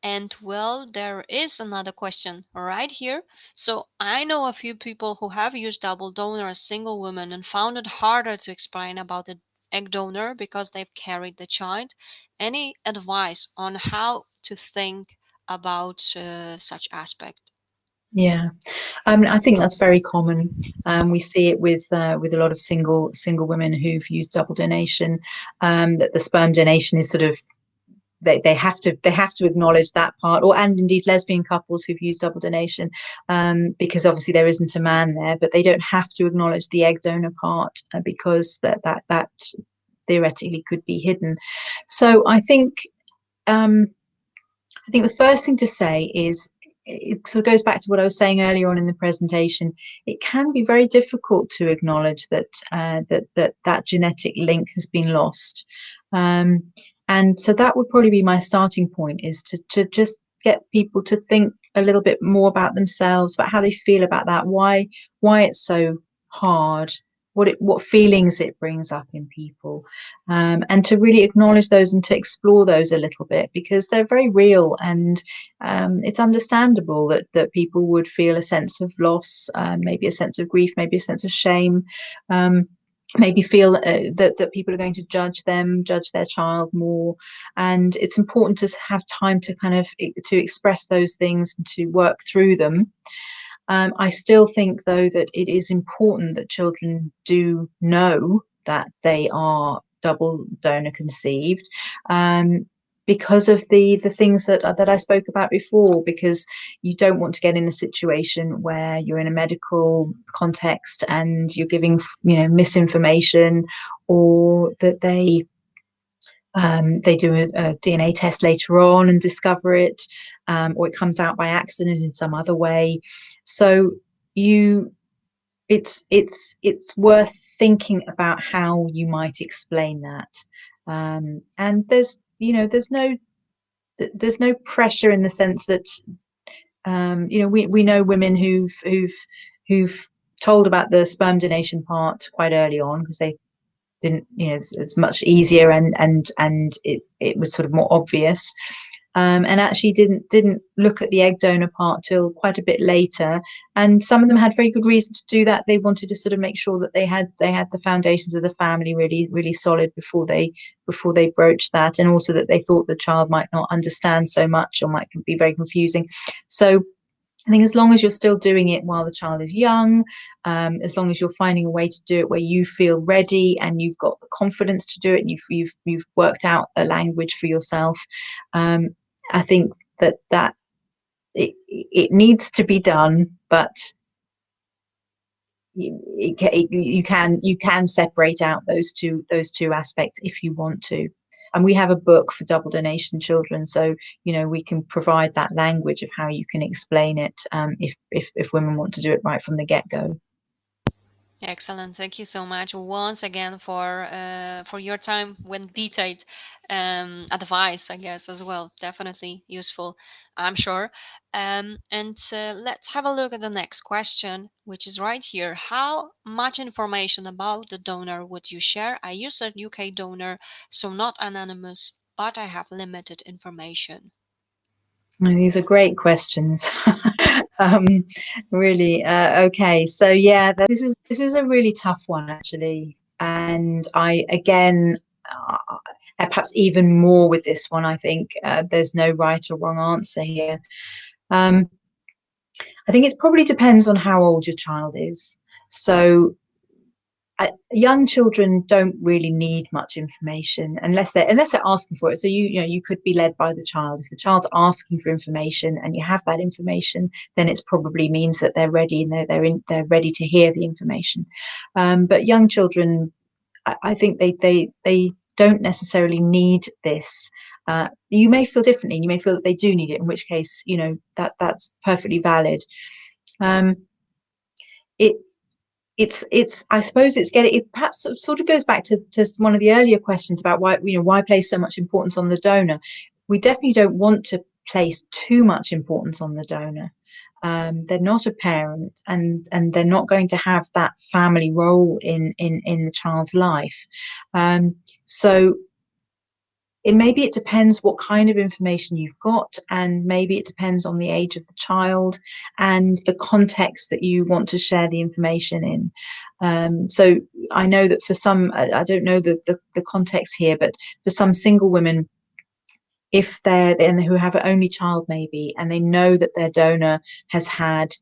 And well, there is another question right here. So I know a few people who have used double donor as single women and found it harder to explain about the egg donor because they've carried the child. Any advice on how to think about such aspect? Yeah, I think that's very common. We see it with a lot of single women who've used double donation. That the sperm donation is sort of, they have to acknowledge that part, or and indeed lesbian couples who've used double donation, because obviously there isn't a man there, but they don't have to acknowledge the egg donor part, because that theoretically could be hidden. So I think the first thing to say is, it sort of goes back to what I was saying earlier on in the presentation. It can be very difficult to acknowledge that genetic link has been lost, um, and so that would probably be my starting point: is to just get people to think a little bit more about themselves, about how they feel about that, why it's so hard, what feelings it brings up in people, and to really acknowledge those and to explore those a little bit, because they're very real, and it's understandable that people would feel a sense of loss, maybe a sense of grief, maybe a sense of shame, um, maybe feel that people are going to judge their child more, and it's important to have time to kind of to express those things and to work through them. I still think, though, that it is important that children do know that they are double donor conceived, because of the things that I spoke about before. Because you don't want to get in a situation where you're in a medical context and you're giving, misinformation, or that they do a DNA test later on and discover it, or it comes out by accident in some other way. So you, it's worth thinking about how you might explain that. And there's no pressure, in the sense that we know women who've told about the sperm donation part quite early on, because they didn't, it's much easier, and it was sort of more obvious, and actually didn't look at the egg donor part till quite a bit later. And some of them had very good reason to do that. They wanted to sort of make sure that they had the foundations of the family really really solid before they broached that, and also that they thought the child might not understand so much, or might be very confusing. So I think as long as you're still doing it while the child is young, as long as you're finding a way to do it where you feel ready and you've got the confidence to do it, and you've worked out a language for yourself, I think that it needs to be done, but you can separate out those two aspects if you want to. And we have a book for double donation children, so we can provide that language of how you can explain it, if women want to do it right from the get-go. Excellent. Thank you so much once again for your time with detailed advice, I guess, as well. Definitely useful, I'm sure. And let's have a look at the next question, which is right here. How much information about the donor would you share? I use a UK donor, so not anonymous, but I have limited information. These are great questions. um, Really. Okay, so yeah, this is a really tough one, actually, and I again, perhaps even more with this one, I think there's no right or wrong answer here. Um, I think it probably depends on how old your child is. So young children don't really need much information unless they're asking for it. So you could be led by the child. If the child's asking for information and you have that information, then it probably means that they're ready, and they're ready to hear the information. But young children, I think they don't necessarily need this. You may feel differently, and you may feel that they do need it, in which case that's perfectly valid. Um, it it's I suppose it perhaps sort of goes back to one of the earlier questions about why place so much importance on the donor. We definitely don't want to place too much importance on the donor. They're not a parent, and they're not going to have that family role in the child's life. So maybe it depends what kind of information you've got, and maybe it depends on the age of the child and the context that you want to share the information in. So I know that for some, I don't know the context here, but for some single women, if they're and who have an only child maybe, and they know that their donor has had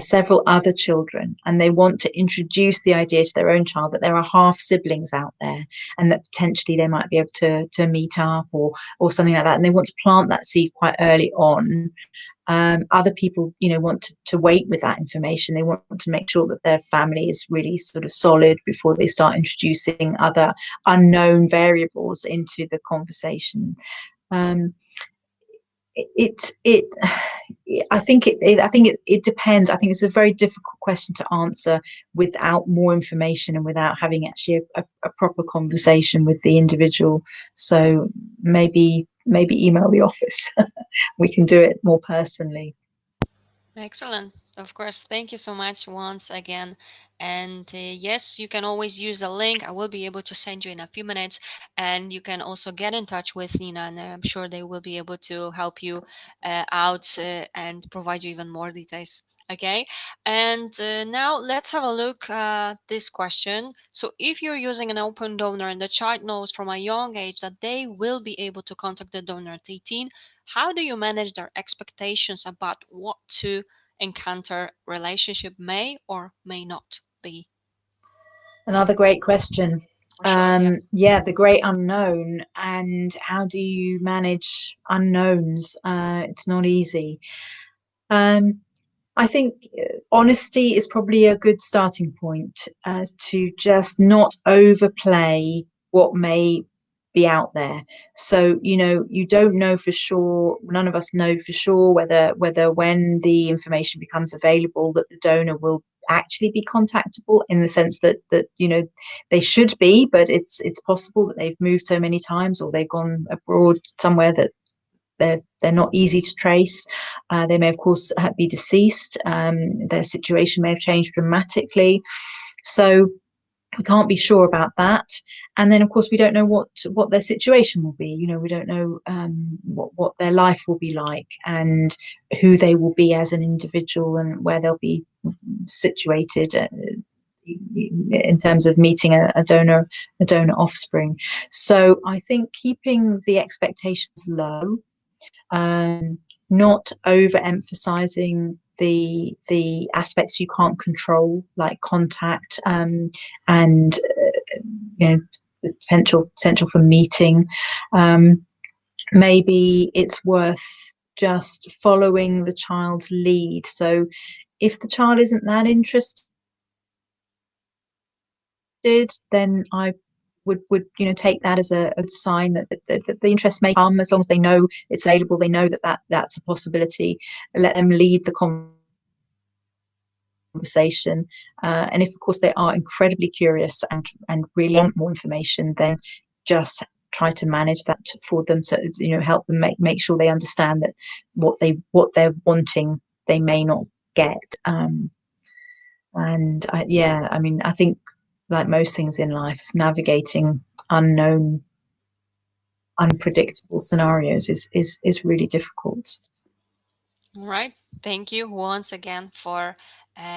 several other children, and they want to introduce the idea to their own child that there are half siblings out there, and that potentially they might be able to meet up, or something like that, and they want to plant that seed quite early on. Other people, want to wait with that information. They want to make sure that their family is really sort of solid before they start introducing other unknown variables into the conversation. Um, it it I think it depends. I think it's a very difficult question to answer without more information and without having actually a proper conversation with the individual. So maybe email the office. We can do it more personally. Excellent. Of course. Thank you so much once again. And yes, you can always use the link. I will be able to send you in a few minutes. And you can also get in touch with Nina, and I'm sure they will be able to help you out and provide you even more details. Okay. And now let's have a look at this question. So, if you're using an open donor and the child knows from a young age that they will be able to contact the donor at 18, how do you manage their expectations about what to encounter relationship may or may not be? Another great question. For sure, yes. Yeah, the great unknown, and how do you manage unknowns? It's not easy. Um, I think honesty is probably a good starting point, to just not overplay what may be out there. So, you don't know for sure, none of us know for sure whether when the information becomes available that the donor will actually be contactable, in the sense that they should be, but it's possible that they've moved so many times, or they've gone abroad somewhere that they're not easy to trace. They may, of course, be deceased. Their situation may have changed dramatically. So we can't be sure about that. And then, of course, we don't know what their situation will be. We don't know what their life will be like, and who they will be as an individual, and where they'll be situated. In terms of meeting a donor offspring. So I think keeping the expectations low, um, not overemphasizing the aspects you can't control, like contact, and the potential for meeting. Um, Maybe it's worth just following the child's lead. So if the child isn't that interested, then I would take that as a sign that the interest may come, as long as they know it's available, they know that's a possibility. Let them lead the conversation, and if, of course, they are incredibly curious and really want more information, then just try to manage that for them. So help them make sure they understand that what they're wanting they may not get. And yeah, I mean, I think, like most things in life, navigating unknown, unpredictable scenarios is really difficult. All right. Thank you once again for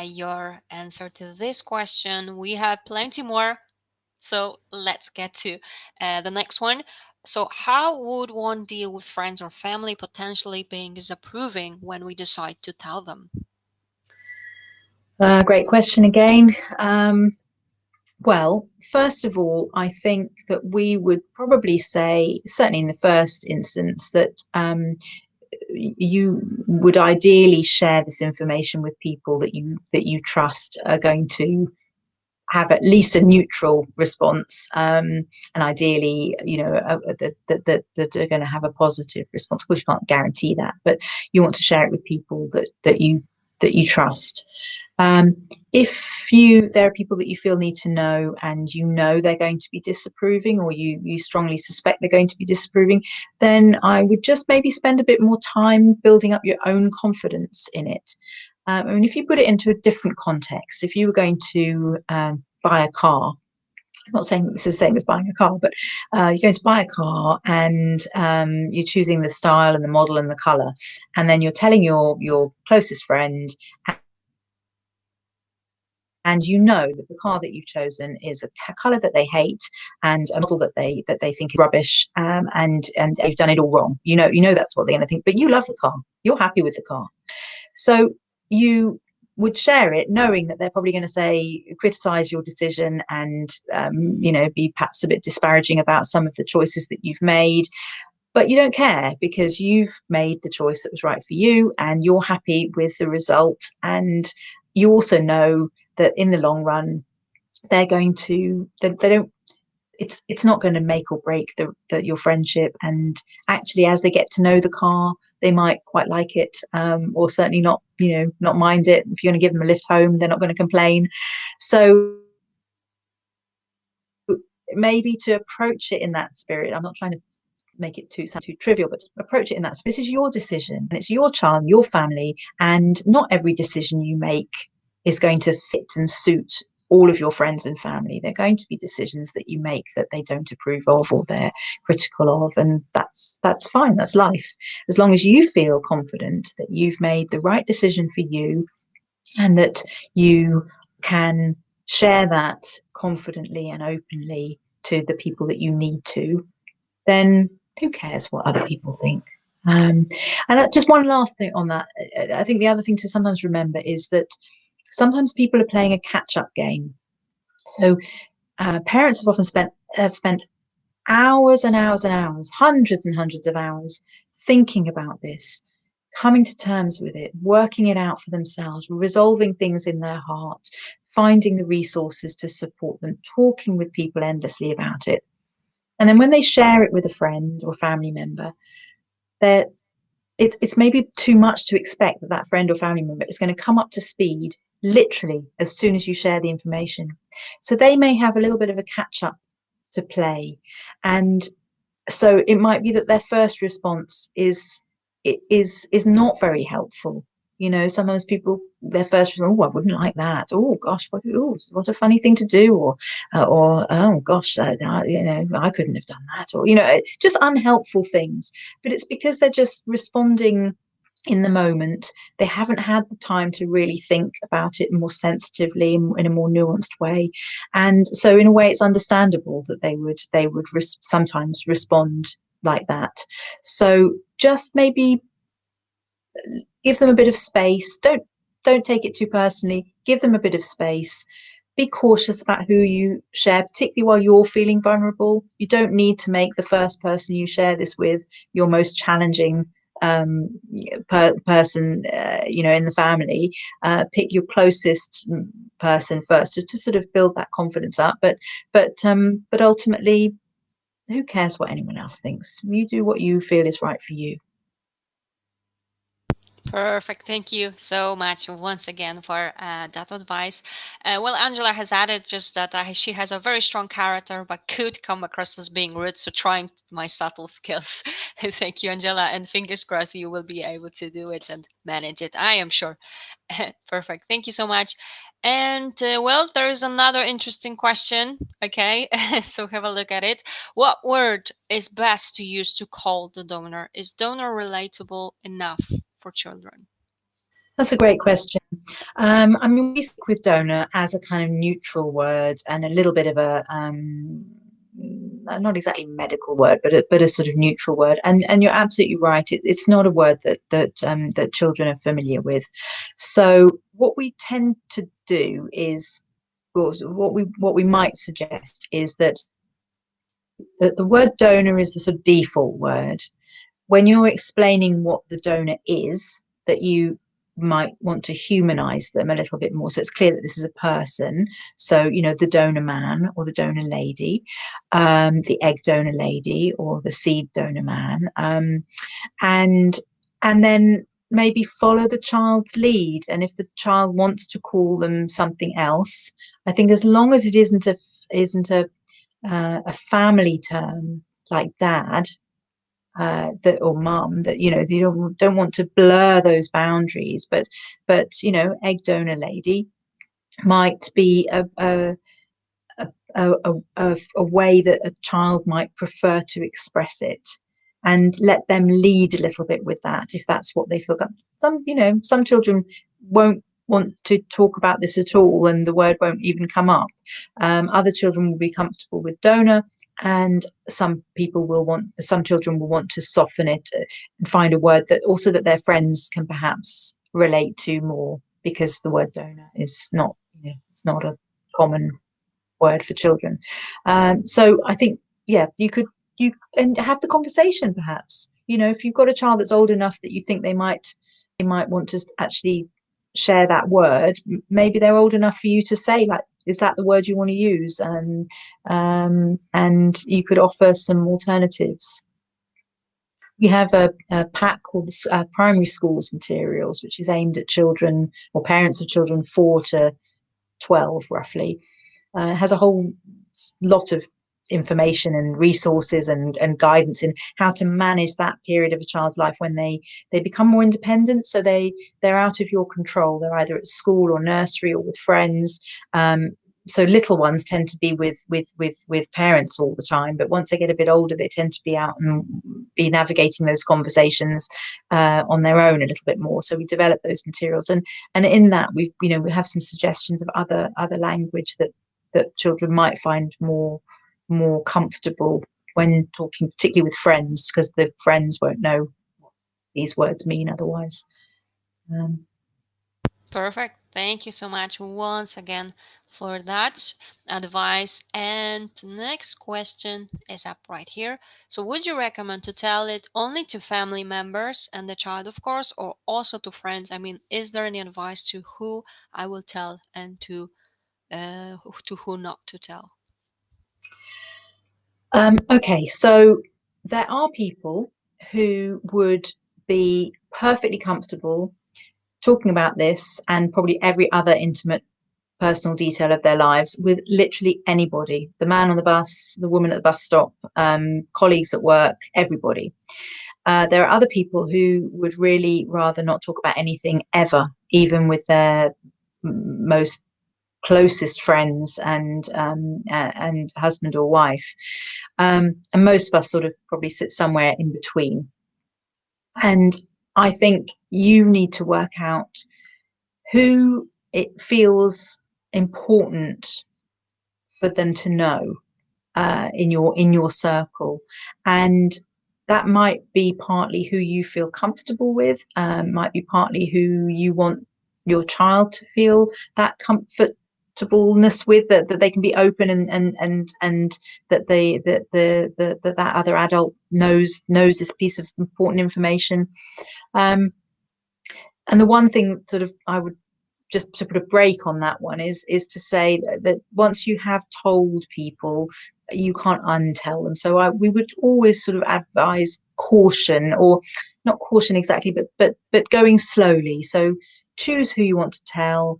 your answer to this question. We have plenty more. So let's get to the next one. So, how would one deal with friends or family potentially being disapproving when we decide to tell them? Great question again. Well, first of all, I think that we would probably say, certainly in the first instance, that you would ideally share this information with people that you trust are going to have at least a neutral response, and ideally, that are going to have a positive response. Of course, you can't guarantee that, but you want to share it with people that you trust. Um, if there are people that you feel need to know, and they're going to be disapproving, or you strongly suspect they're going to be disapproving, then I would just maybe spend a bit more time building up your own confidence in it. I mean, if you put it into a different context, if you were going to buy a car, I'm not saying this is the same as buying a car, but you're going to buy a car, and you're choosing the style and the model and the color, and then you're telling your closest friend, and that the car that you've chosen is a color that they hate, and a model that they think is rubbish, and you've done it all wrong. That's what they're going to think, but you love the car, you're happy with the car. So you would share it, knowing that they're probably going to say, criticize your decision, and be perhaps a bit disparaging about some of the choices that you've made. But you don't care, because you've made the choice that was right for you, and you're happy with the result. And you also know that in the long run, they're going to they don't it's not going to make or break your friendship. And actually, as they get to know the car, they might quite like it, or certainly not mind it. If you're going to give them a lift home, they're not going to complain. So maybe to approach it in that spirit. I'm not trying to make it sound too trivial, but approach it in that. So this is your decision, and it's your child, your family, and not every decision you make is going to fit and suit all of your friends and family. They're going to be decisions that you make that they don't approve of or they're critical of, and that's fine. That's life. As long as you feel confident that you've made the right decision for you and that you can share that confidently and openly to the people that you need to, then who cares what other people think? And just one last thing on that. I think the other thing to sometimes remember is that sometimes people are playing a catch-up game. So parents have spent hours and hours and hours, hundreds and hundreds of hours thinking about this, coming to terms with it, working it out for themselves, resolving things in their heart, finding the resources to support them, talking with people endlessly about it. And then when they share it with a friend or family member, it's maybe too much to expect that that friend or family member is going to come up to speed literally as soon as you share the information. So they may have a little bit of a catch up to play. And so it might be that their first response is not very helpful. You know, sometimes people their first response, oh, I wouldn't like that. Oh gosh, what a funny thing to do, or oh gosh, you know, I couldn't have done that, or you know, just unhelpful things. But it's because they're just responding in the moment. They haven't had the time to really think about it more sensitively in a more nuanced way, and so in a way it's understandable that they would sometimes respond like that. So just maybe give them a bit of space. Don't take it too personally. Give them a bit of space. Be cautious about who you share, particularly while you're feeling vulnerable. You don't need to make the first person you share this with your most challenging person, you know, in the family. Pick your closest person first to sort of build that confidence up. But ultimately, who cares what anyone else thinks? You do what you feel is right for you. Perfect. Thank you so much once again for that advice. Well, Angela has added just that she has a very strong character, but could come across as being rude. So trying my subtle skills. Thank you, Angela. And fingers crossed you will be able to do it and manage it. I am sure. Perfect. Thank you so much. And well, there's another interesting question. Okay. So have a look at it. What word is best to use to call the donor? Is donor relatable enough for children? That's a great question. I mean, we stick with donor as a kind of neutral word and a little bit of a not exactly medical word, but a sort of neutral word. And you're absolutely right. It's not a word that children are familiar with. So what we tend to do is, well, what we might suggest is that the word donor is the sort of default word. When you're explaining what the donor is, that you might want to humanize them a little bit more. So it's clear that this is a person. So, you know, the donor man or the donor lady, the egg donor lady or the seed donor man. And then maybe follow the child's lead. And if the child wants to call them something else, I think as long as it isn't a family term like dad, that or mum, that you know you don't want to blur those boundaries, but you know, egg donor lady might be a way that a child might prefer to express it, and let them lead a little bit with that if that's what they feel. Some, you know, some children won't want to talk about this at all and the word won't even come up. Other children will be comfortable with donor, and some children will want to soften it and find a word that also that their friends can perhaps relate to more, because the word donor is not, you know, it's not a common word for children. So I think, yeah, you and have the conversation perhaps. You know, if you've got a child that's old enough that you think they might want to actually share that word, maybe they're old enough for you to say, like, is that the word you want to use? And you could offer some alternatives. We have a pack called Primary Schools Materials, which is aimed at children or parents of children 4 to 12, roughly. Has a whole lot of information and resources and guidance in how to manage that period of a child's life when they become more independent. So they're out of your control. They're either at school or nursery or with friends. So little ones tend to be with parents all the time, but once they get a bit older, they tend to be out and be navigating those conversations on their own a little bit more. So we develop those materials, and in that we have some suggestions of other language that children might find more comfortable when talking, particularly with friends, because the friends won't know what these words mean otherwise. Perfect. Thank you so much once again for that advice. And next question is up right here. So would you recommend to tell it only to family members and the child, of course, or also to friends? I mean, is there any advice to who I will tell and to who not to tell? Okay, so there are people who would be perfectly comfortable talking about this and probably every other intimate personal detail of their lives with literally anybody, the man on the bus, the woman at the bus stop, colleagues at work, everybody. There are other people who would really rather not talk about anything ever, even with their most closest friends and husband or wife. And most of us sort of probably sit somewhere in between. And I think you need to work out who it feels important for them to know in your circle, and that might be partly who you feel comfortable with, might be partly who you want your child to feel that comfortableness with, that they can be open and that that other adult knows this piece of important information. And the one thing sort of I would just to put a break on that one is to say that once you have told people, you can't untell them. So we would always sort of advise caution, or not caution exactly, but going slowly. So choose who you want to tell.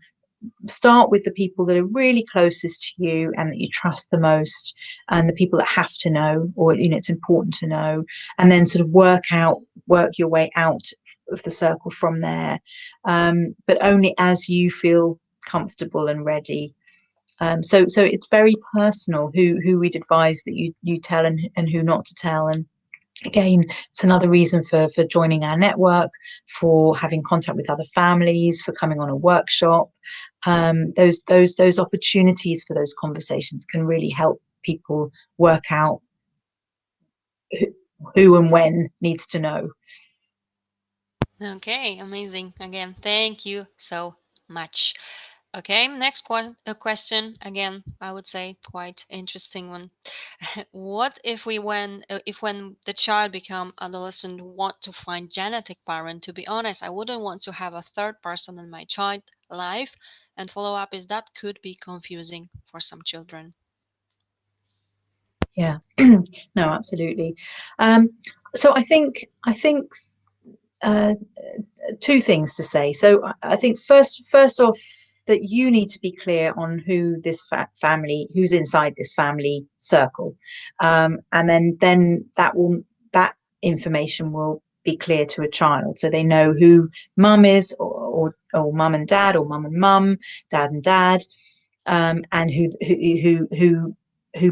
Start with the people that are really closest to you and that you trust the most, and the people that have to know, or it's important to know, and then sort of work your way out of the circle from there, but only as you feel comfortable and ready. So it's very personal who we'd advise that you tell and who not to tell. And again, it's another reason for joining our network, for having contact with other families, for coming on a workshop. Those opportunities for those conversations can really help people work out who and when needs to know. Okay, amazing. Again, thank you so much. Okay, next question. Again, I would say quite interesting one. What if when the child become adolescent want to find genetic parent? To be honest, I wouldn't want to have a third person in my child life. And follow up is that could be confusing for some children. Yeah, no, absolutely. So I think uh, two things to say. So I think first off, that you need to be clear on who this who's inside this family circle, and then that information will be clear to a child, so they know who mum is, or mum and dad, or mum and mum, dad and dad, and who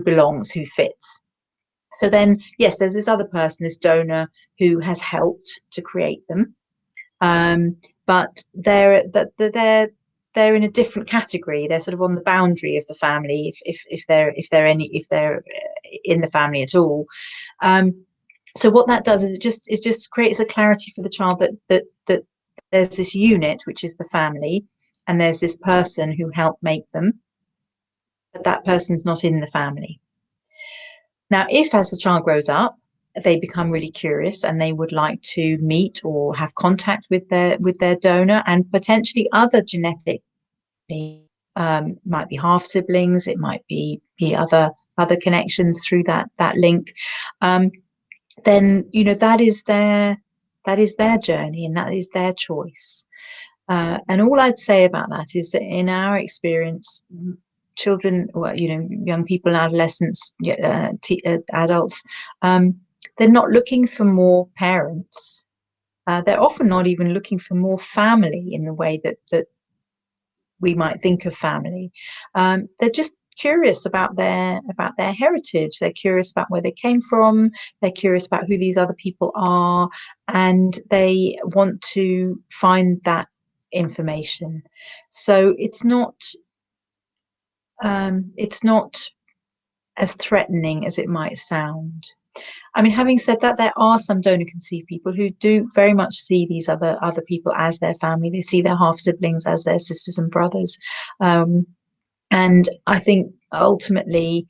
belongs, who fits. So then, yes, there's this other person, this donor, who has helped to create them, but they're in a different category. They're sort of on the boundary of the family, if they're in the family at all. So what that does is it just creates a clarity for the child that there's this unit, which is the family, and there's this person who helped make them, but that person's not in the family. Now, if as the child grows up, they become really curious and they would like to meet or have contact with their donor and potentially other genetic, might be half siblings, it might be other connections through that link, then that is their journey and that is their choice. And all I'd say about that is that in our experience, children, or young people and adolescents, adults, um, they're not looking for more parents. They're often not even looking for more family in the way that we might think of family. They're just curious about their heritage. They're curious about where they came from. They're curious about who these other people are, and they want to find that information. So it's not as threatening as it might sound. I mean, having said that, there are some donor conceived people who do very much see these other people as their family. They see their half siblings as their sisters and brothers, um, and I think ultimately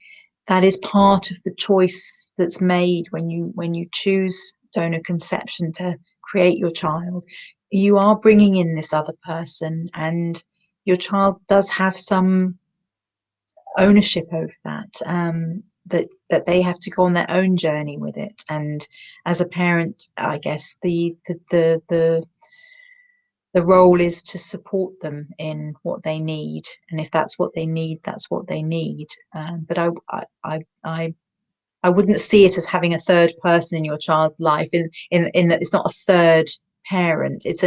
that is part of the choice that's made when you choose donor conception to create your child. You are bringing in this other person, and your child does have some ownership over that. That they have to go on their own journey with it. And as a parent, I guess the role is to support them in what they need, and if that's what they need, that's what they need. But I wouldn't see it as having a third person in your child's life, in that it's not a third parent. It's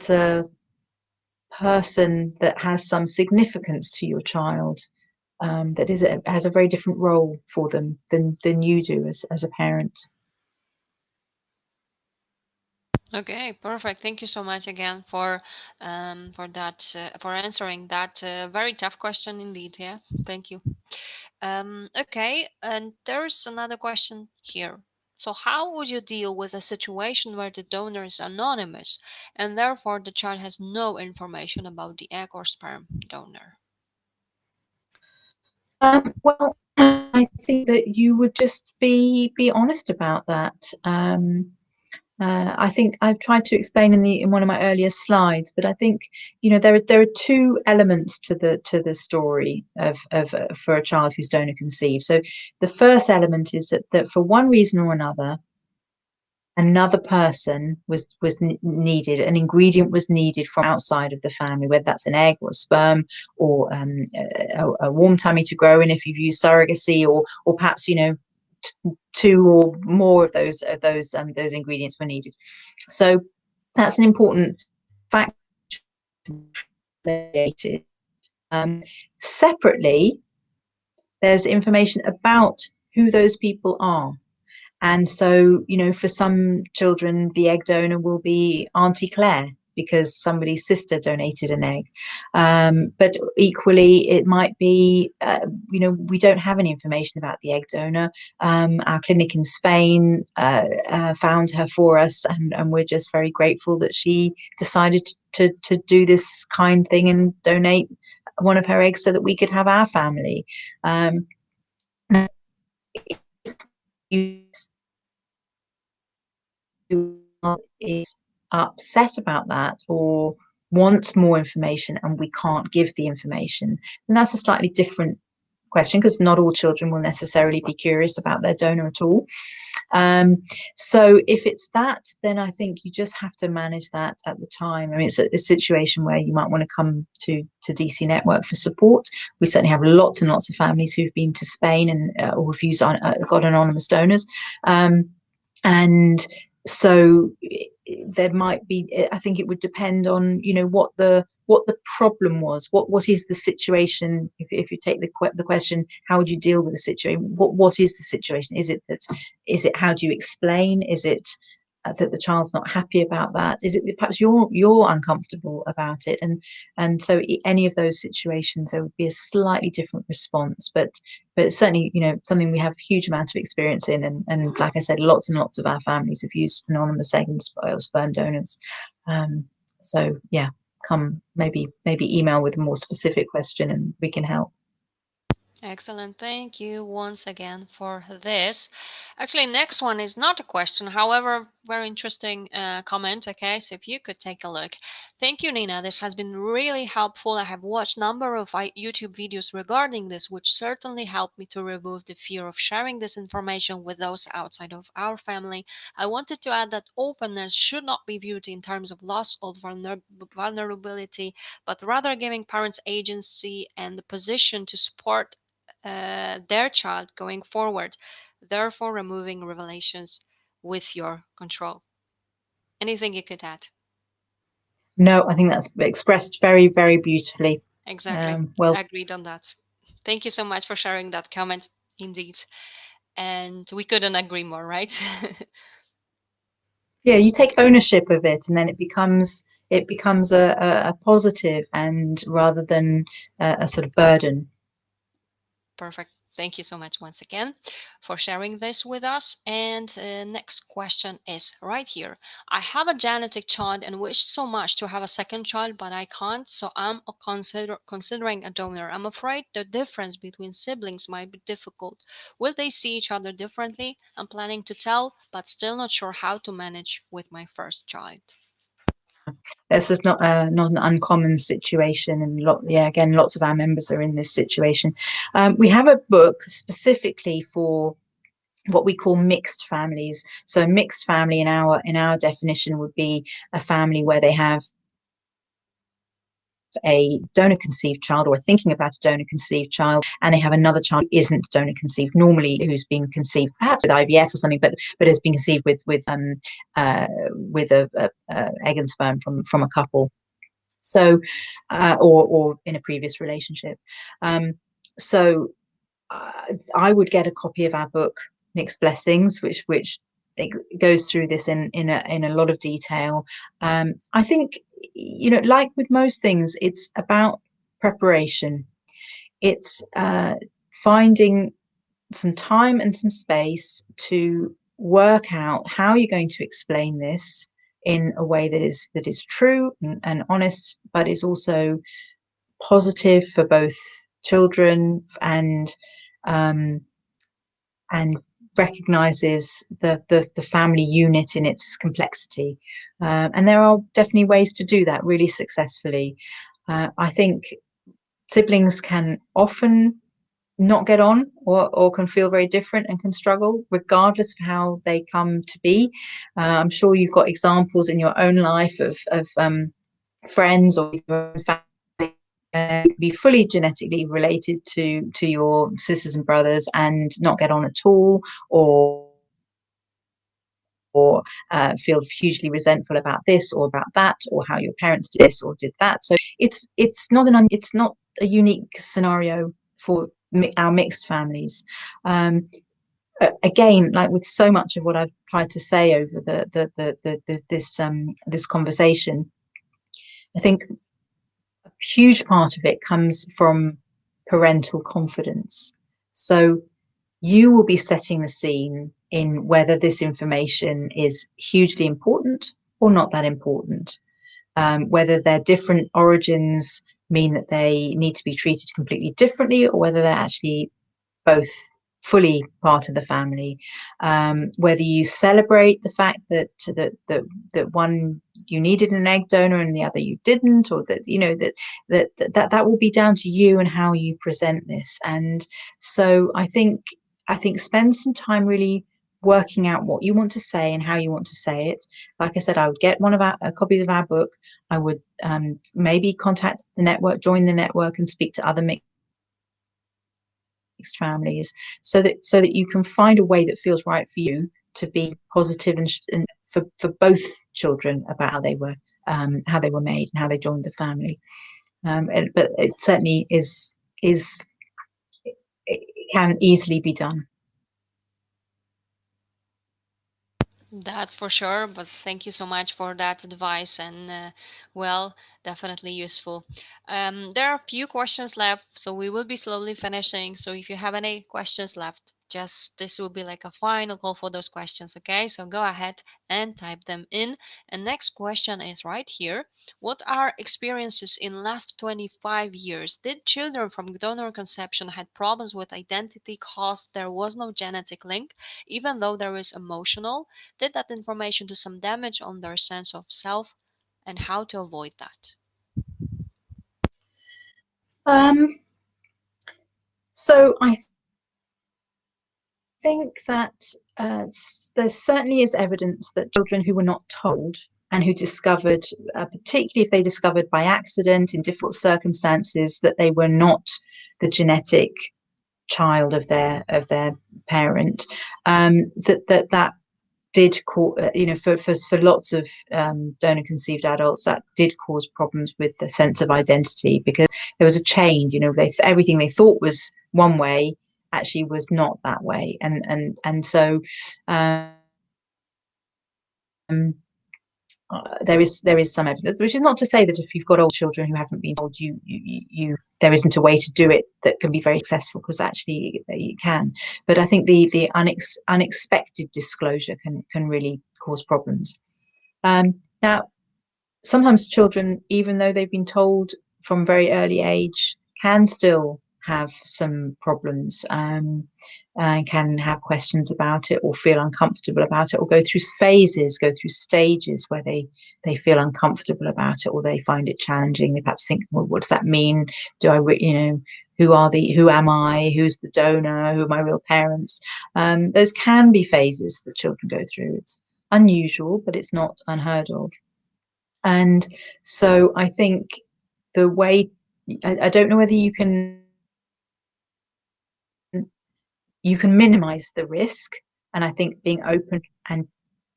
a person that has some significance to your child, that has a very different role for them than you do as a parent. Okay, perfect. Thank you so much again for that for answering that very tough question indeed. Yeah, thank you. Okay, and there's another question here. So, how would you deal with a situation where the donor is anonymous and therefore the child has no information about the egg or sperm donor? Well, I think that you would just be honest about that. I think I've tried to explain in one of my earlier slides, but I think there are two elements to the story of for a child who's donor conceived. So the first element is that for one reason or another person was needed. An ingredient was needed from outside of the family, whether that's an egg or a sperm, or a warm tummy to grow in if you've used surrogacy, or perhaps two or more of those ingredients were needed. So that's an important factor. Um, Separately, there's information about who those people are. And so, for some children, the egg donor will be Auntie Claire because somebody's sister donated an egg. But equally, it might be, we don't have any information about the egg donor. Our clinic in Spain found her for us, and we're just very grateful that she decided to do this kind thing and donate one of her eggs so that we could have our family. You who is upset about that or wants more information and we can't give the information, and that's a slightly different question because not all children will necessarily be curious about their donor at all. So if it's that, then I think you just have to manage that at the time. I mean, it's a situation where you might want to come to DC Network for support. We certainly have lots and lots of families who've been to Spain and or have used got anonymous donors. And so there might be, I think it would depend on what the problem was. What is the situation? If you take the question, how would you deal with the situation? What is the situation? Is it how do you explain? Is it that the child's not happy about that? Is it perhaps you're uncomfortable about it? And so any of those situations, there would be a slightly different response. But certainly, something we have a huge amount of experience in, and like I said, lots and lots of our families have used anonymous egg and sperm donors. So yeah, come maybe email with a more specific question and we can help. Excellent. Thank you once again for this. Actually, next one is not a question. However, very interesting comment. Okay, so if you could take a look. Thank you, Nina. This has been really helpful. I have watched number of YouTube videos regarding this, which certainly helped me to remove the fear of sharing this information with those outside of our family. I wanted to add that openness should not be viewed in terms of loss or vulnerability, but rather giving parents agency and the position to support their child going forward, therefore removing revelations with your control. Anything you could add? No, I think that's expressed very, very beautifully. Exactly. Well, Agreed on that. Thank you so much for sharing that comment. Indeed. And we couldn't agree more, right? yeah, you take ownership of it, and then it becomes a positive, and rather than a sort of burden. Perfect. Thank you so much once again for sharing this with us. And next question is right here. I have a genetic child and wish so much to have a second child, but I can't. So I'm considering a donor. I'm afraid the difference between siblings might be difficult. Will they see each other differently? I'm planning to tell, but still not sure how to manage with my first child. This is not an uncommon situation, and yeah, again, lots of our members are in this situation. We have a book specifically for what we call mixed families. So, a mixed family in our definition would be a family where they have a donor conceived child, or thinking about a donor conceived child, and they have another child who isn't donor conceived, normally who's been conceived perhaps with IVF or something, but has been conceived with a egg and sperm from a couple. So, or in a previous relationship. So I would get a copy of our book, Mixed Blessings, which it goes through this in a lot of detail. I think, like with most things, it's about preparation. It's finding some time and some space to work out how you're going to explain this in a way that is true and honest, but is also positive for both children um, and recognizes the family unit in its complexity. And there are definitely ways to do that really successfully. I think siblings can often not get on, or can feel very different and can struggle regardless of how they come to be. I'm sure you've got examples in your own life of friends or your family be fully genetically related to your sisters and brothers and not get on at all, or feel hugely resentful about this or about that, or how your parents did this or did that. So it's not a unique scenario for our mixed families. Again, like with so much of what I've tried to say over this conversation, I think a huge part of it comes from parental confidence. So you will be setting the scene in whether this information is hugely important or not that important, whether their different origins mean that they need to be treated completely differently, or whether they're actually both fully part of the family. Whether you celebrate the fact that one, you needed an egg donor and the other you didn't, or that that will be down to you and how you present this. And so I think spend some time really working out what you want to say and how you want to say it. Like I said, I would get one of our copies of our book. I would maybe contact the network, join the network, and speak to other mixed families, so that you can find a way that feels right for you to be positive and for both children about how they were made and how they joined the family. But it certainly is it can easily be done. That's for sure, but thank you so much for that advice and well, definitely useful. There are a few questions left, so we will be slowly finishing. So if you have any questions left, Just this will be like a final call for those questions, okay? So go ahead and type them in. And next question is right here. What are experiences in last 25 years? Did children from donor conception had problems with identity cause there was no genetic link, even though there is emotional? Did that information do some damage on their sense of self, and how to avoid that? Um, so I think that there certainly is evidence that children who were not told and who discovered, particularly if they discovered by accident in difficult circumstances, that they were not the genetic child of their parent, that did cause, for lots of donor conceived adults, that did cause problems with the sense of identity, because there was a change. Everything they thought was one way actually was not that way, and so um, there is some evidence, which is not to say that if you've got old children who haven't been told, there isn't a way to do it that can be very successful, because actually you can. But I think the unexpected disclosure can really cause problems. Now, sometimes children, even though they've been told from very early age, can still have some problems, and can have questions about it, or feel uncomfortable about it, or go through stages where they feel uncomfortable about it, or they find it challenging. They perhaps think, well, what does that mean? Who am I? Who's the donor? Who are my real parents? Those can be phases that children go through. It's unusual, but it's not unheard of. And so I think the way, I don't know whether you can minimize the risk. And I think being open and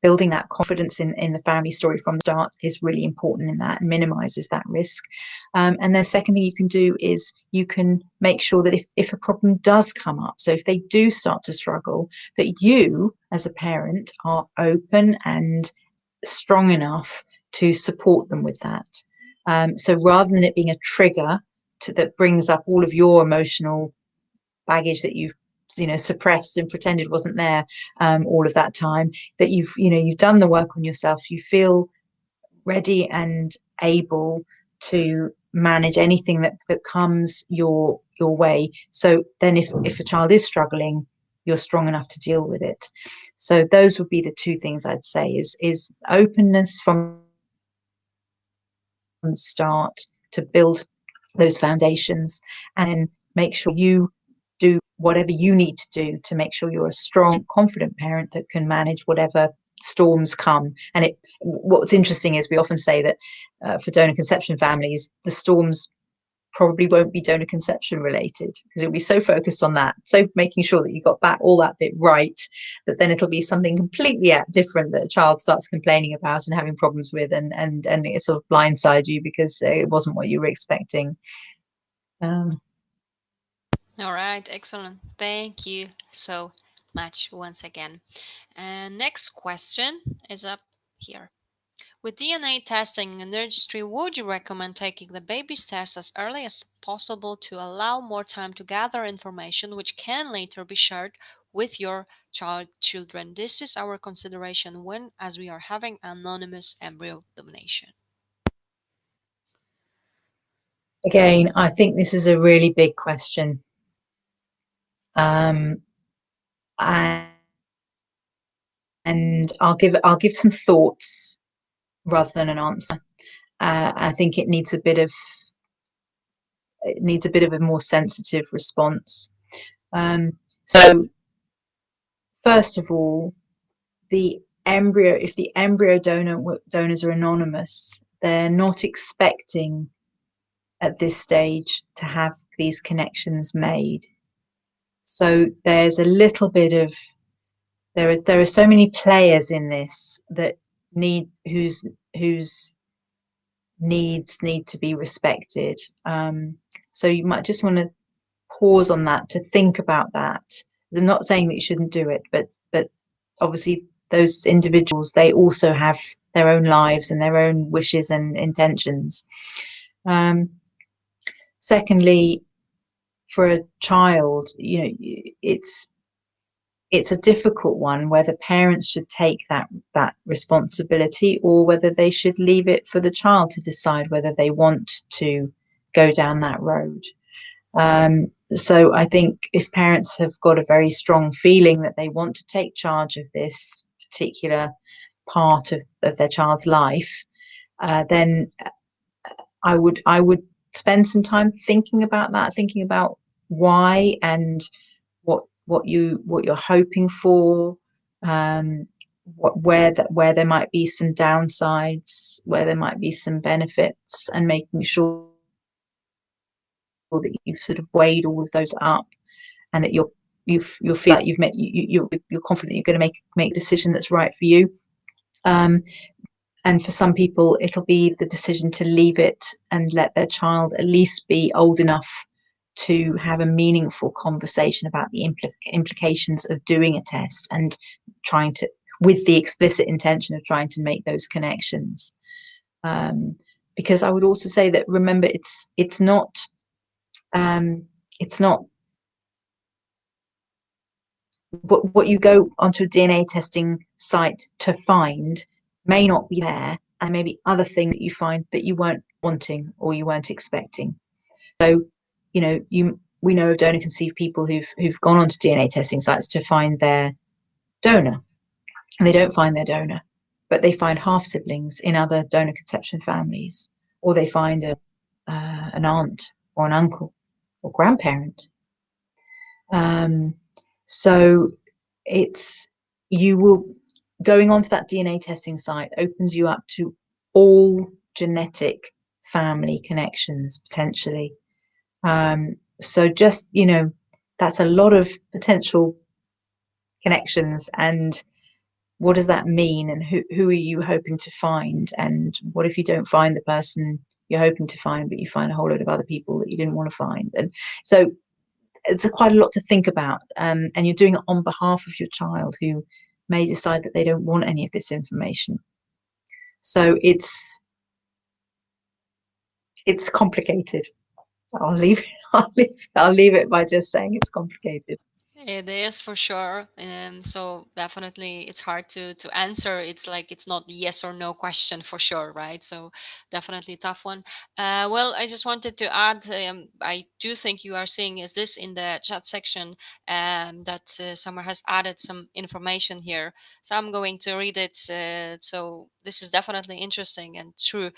building that confidence in the family story from the start is really important in that, and minimizes that risk. And then second thing you can do is you can make sure that if a problem does come up, so if they do start to struggle, that you as a parent are open and strong enough to support them with that. So rather than it being a trigger that brings up all of your emotional baggage that you've suppressed and pretended wasn't there all of that time, that you've done the work on yourself, you feel ready and able to manage anything that comes your way. So then if a child is struggling, you're strong enough to deal with it. So those would be the two things I'd say: is openness from the start to build those foundations, and then make sure you do whatever you need to do to make sure you're a strong, confident parent that can manage whatever storms come. And what's interesting is we often say that for donor conception families, the storms probably won't be donor conception related, because you'll be so focused on that, so making sure that you got back all that bit right, that then it'll be something completely different that a child starts complaining about and having problems with, and it sort of blindside you because it wasn't what you were expecting. All right, excellent. Thank you so much once again. And next question is up here. With DNA testing in the registry, would you recommend taking the baby's test as early as possible to allow more time to gather information which can later be shared with your children? This is our consideration when as we are having anonymous embryo donation. Again, I think this is a really big question. Um, and I'll give some thoughts rather than an answer. I think it needs a bit of a more sensitive response. So first of all, if the embryo donors are anonymous, they're not expecting at this stage to have these connections made. So there's a little bit of there are so many players in this that whose needs need to be respected. So you might just want to pause on that to think about that. I'm not saying that you shouldn't do it, but obviously those individuals, they also have their own lives and their own wishes and intentions. Secondly, for a child, it's it's a difficult one whether parents should take that responsibility or whether they should leave it for the child to decide whether they want to go down that road. So I think if parents have got a very strong feeling that they want to take charge of this particular part of their child's life, then I would spend some time thinking about that, thinking about why and what you're hoping for, um, where there might be some downsides, where there might be some benefits, and making sure that you've sort of weighed all of those up, and that you'll feel like you're confident you're going to make a decision that's right for you. Um, and for some people, it'll be the decision to leave it and let their child at least be old enough to have a meaningful conversation about the implications of doing a test and trying to, with the explicit intention of trying to make those connections. Um, because I would also say that, remember, um, it's not what you go onto a DNA testing site to find may not be there, and maybe other things that you find that you weren't wanting or you weren't expecting. So, we know of donor conceived people who've gone onto DNA testing sites to find their donor, and they don't find their donor, but they find half siblings in other donor conception families, or they find an aunt or an uncle or grandparent. Um, so it's you will going onto that DNA testing site opens you up to all genetic family connections potentially. So just, that's a lot of potential connections. And what does that mean? And who are you hoping to find? And what if you don't find the person you're hoping to find, but you find a whole load of other people that you didn't want to find? And so it's quite a lot to think about. And you're doing it on behalf of your child who may decide that they don't want any of this information. So it's complicated. I'll leave it, I'll leave it by just saying it's complicated. It is for sure. So definitely it's hard to answer. It's like it's not yes or no question for sure, right? So definitely a tough one. Well, I just wanted to add, I do think you are seeing is this in the chat section, that Summer has added some information here. So I'm going to read it. So this is definitely interesting and true.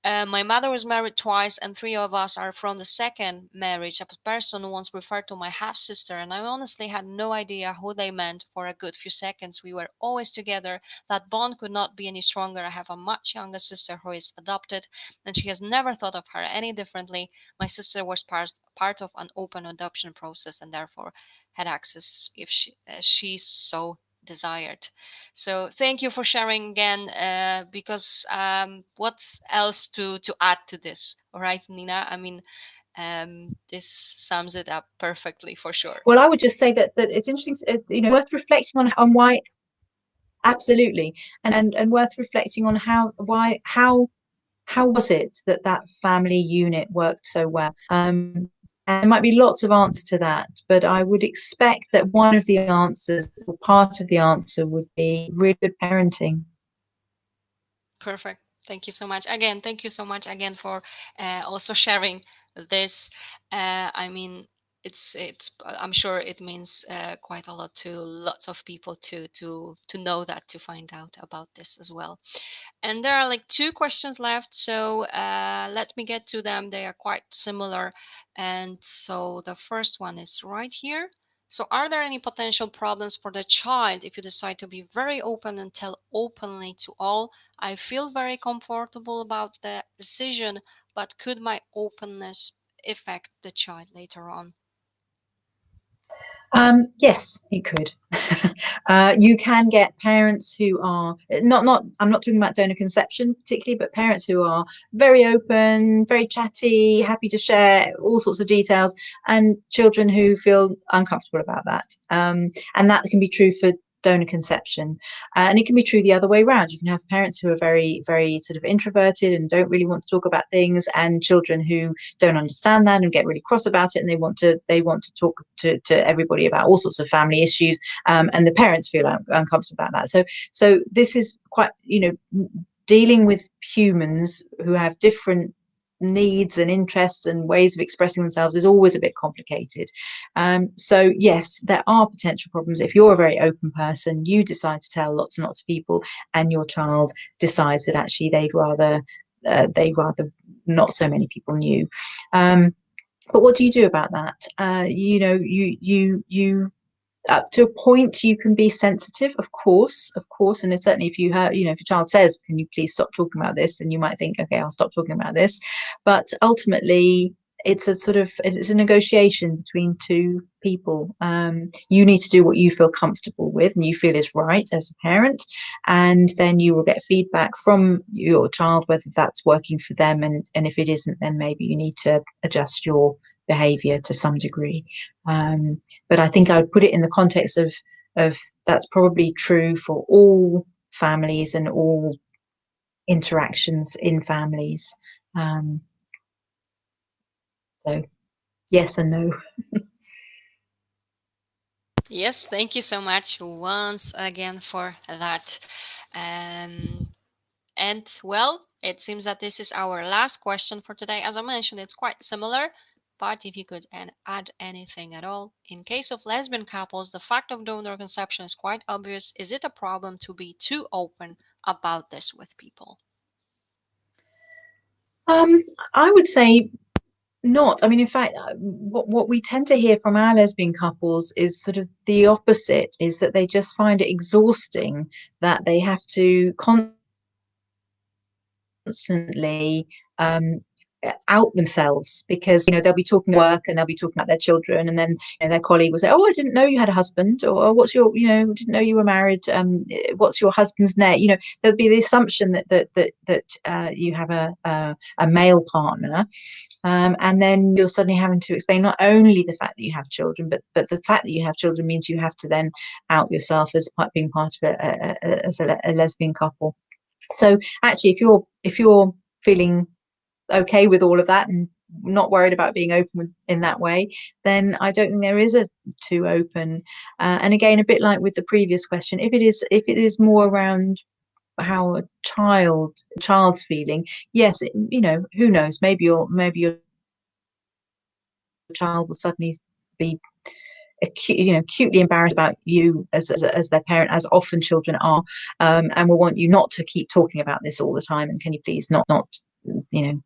My mother was married twice, and three of us are from the second marriage. A person once referred to my half sister, and I honestly had no idea who they meant for a good few seconds. We were always together. That bond could not be any stronger. I have a much younger sister who is adopted, and she has never thought of her any differently. My sister was part of an open adoption process and therefore had access if she so desired. So thank you for sharing again, because what else to add to this? All right, Nina. I mean, this sums it up perfectly for sure. Well, I would just say that it's interesting, worth reflecting on why, absolutely, and worth reflecting on how was it that family unit worked so well. And there might be lots of answers to that, but I would expect that one of the answers, or part of the answer, would be really good parenting. Perfect. Thank you so much again. Thank you so much again for also sharing this. I mean, it's I'm sure it means quite a lot to lots of people to know that, to find out about this as well. And there are like two questions left, so let me get to them. They are quite similar. And so the first one is right here. So are there any potential problems for the child if you decide to be very open and tell openly to all? I feel very comfortable about the decision, but could my openness affect the child later on? Yes, you could. You can get parents who are not. I'm not talking about donor conception particularly, but parents who are very open, very chatty, happy to share all sorts of details, and children who feel uncomfortable about that. And that can be true for donor conception. And it can be true the other way around. You can have parents who are very, very sort of introverted and don't really want to talk about things, and children who don't understand that and get really cross about it, and they want to talk to everybody about all sorts of family issues, and the parents feel uncomfortable about that. So this is quite, dealing with humans who have different needs and interests and ways of expressing themselves is always a bit complicated. So yes, there are potential problems if you're a very open person, you decide to tell lots and lots of people, and your child decides that actually they'd rather not so many people knew. But what do you do about that? You up to a point you can be sensitive, of course, and it's certainly if you have, if your child says, can you please stop talking about this, and you might think, okay, I'll stop talking about this. But ultimately it's a negotiation between two people. You need to do what you feel comfortable with and you feel is right as a parent, and then you will get feedback from your child whether that's working for them, and if it isn't, then maybe you need to adjust your behavior to some degree. But I think I would put it in the context of that's probably true for all families and all interactions in families. Um, so yes and no. Yes, thank you so much once again for that. Um, and well, it seems that this is our last question for today. As I mentioned, it's quite similar, but if you could add anything at all. In case of lesbian couples, the fact of donor conception is quite obvious. Is it a problem to be too open about this with people? Um, I would say not. I mean, in fact, what we tend to hear from our lesbian couples is sort of the opposite, is that they just find it exhausting that they have to constantly out themselves, because they'll be talking at work and they'll be talking about their children, and then their colleague will say, oh, I didn't know you had a husband, or oh, what's your didn't know you were married, what's your husband's name. There'll be the assumption that you have a male partner, and then you're suddenly having to explain not only the fact that you have children, but the fact that you have children means you have to then out yourself as being part of a lesbian couple. So actually, if you're feeling okay with all of that and not worried about being open in that way, then I don't think there is a too open. And again, a bit like with the previous question, if it is more around how a child's feeling, yes, who knows? Maybe your child will suddenly be acutely embarrassed about you as their parent, as often children are, and will want you not to keep talking about this all the time. And can you please not you know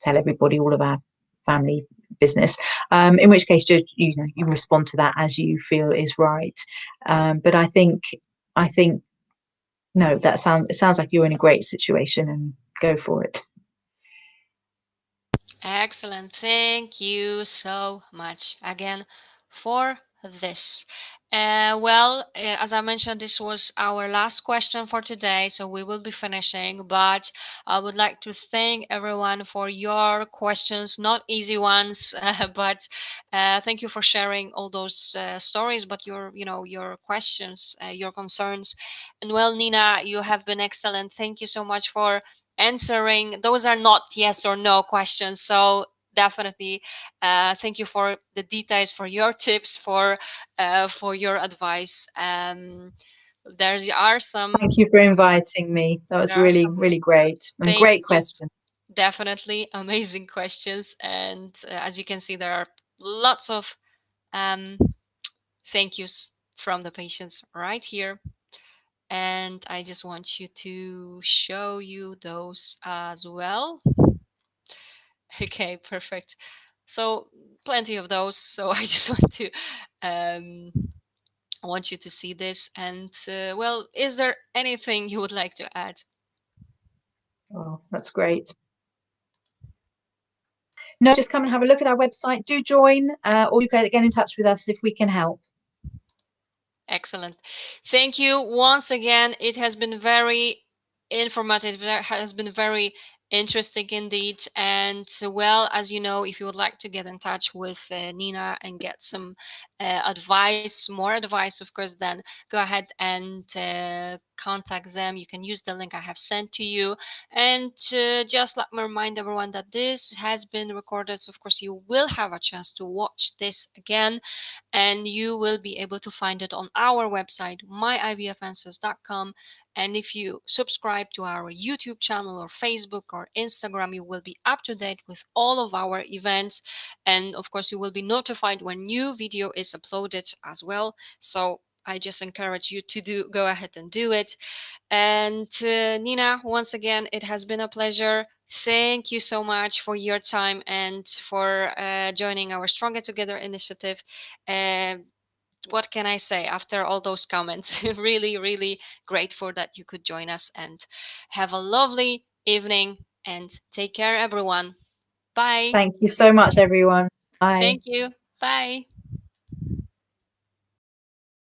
tell everybody all of our family business? In which case, you respond to that as you feel is right. But I think no, it sounds like you're in a great situation, and go for it. Excellent. Thank you so much again for this. As I mentioned, this was our last question for today, so we will be finishing. But I would like to thank everyone for your questions, not easy ones, but thank you for sharing all those stories, but your questions, your concerns. And well, Nina, you have been excellent. Thank you so much for answering. Those are not yes or no questions, so definitely thank you for the details, for your tips, for your advice. There are some Thank you for inviting me. That was there are really, some really great, and thank great you, question. definitely amazing questions, and as you can see, there are lots of um, thank yous from the patients right here. And I just want you to show you those as well. Okay, perfect. So plenty of those. So I just um, want you to see this. And well, is there anything you would like to add? Oh, that's great. No, just come and have a look at our website. Do join, or you can get in touch with us if we can help. Excellent. Thank you once again. It has been very informative. It has been very Interesting indeed. And well, as you know, if you would like to get in touch with Nina and get some advice, more advice, of course, then go ahead and contact them. You can use the link I have sent to you. And just let me remind everyone that this has been recorded. So, of course, you will have a chance to watch this again, and you will be able to find it on our website, myivfanswers.com. And if you subscribe to our YouTube channel or Facebook or Instagram, you will be up to date with all of our events. And of course, you will be notified when new video is uploaded as well. So I just encourage you to go ahead and do it. And Nina, once again, it has been a pleasure. Thank you so much for your time and for joining our Stronger Together initiative. Uh, what can I say after all those comments? Really, really grateful that you could join us, and have a lovely evening, and take care, everyone. Bye. Thank you so much, everyone. Bye. Thank you. Bye.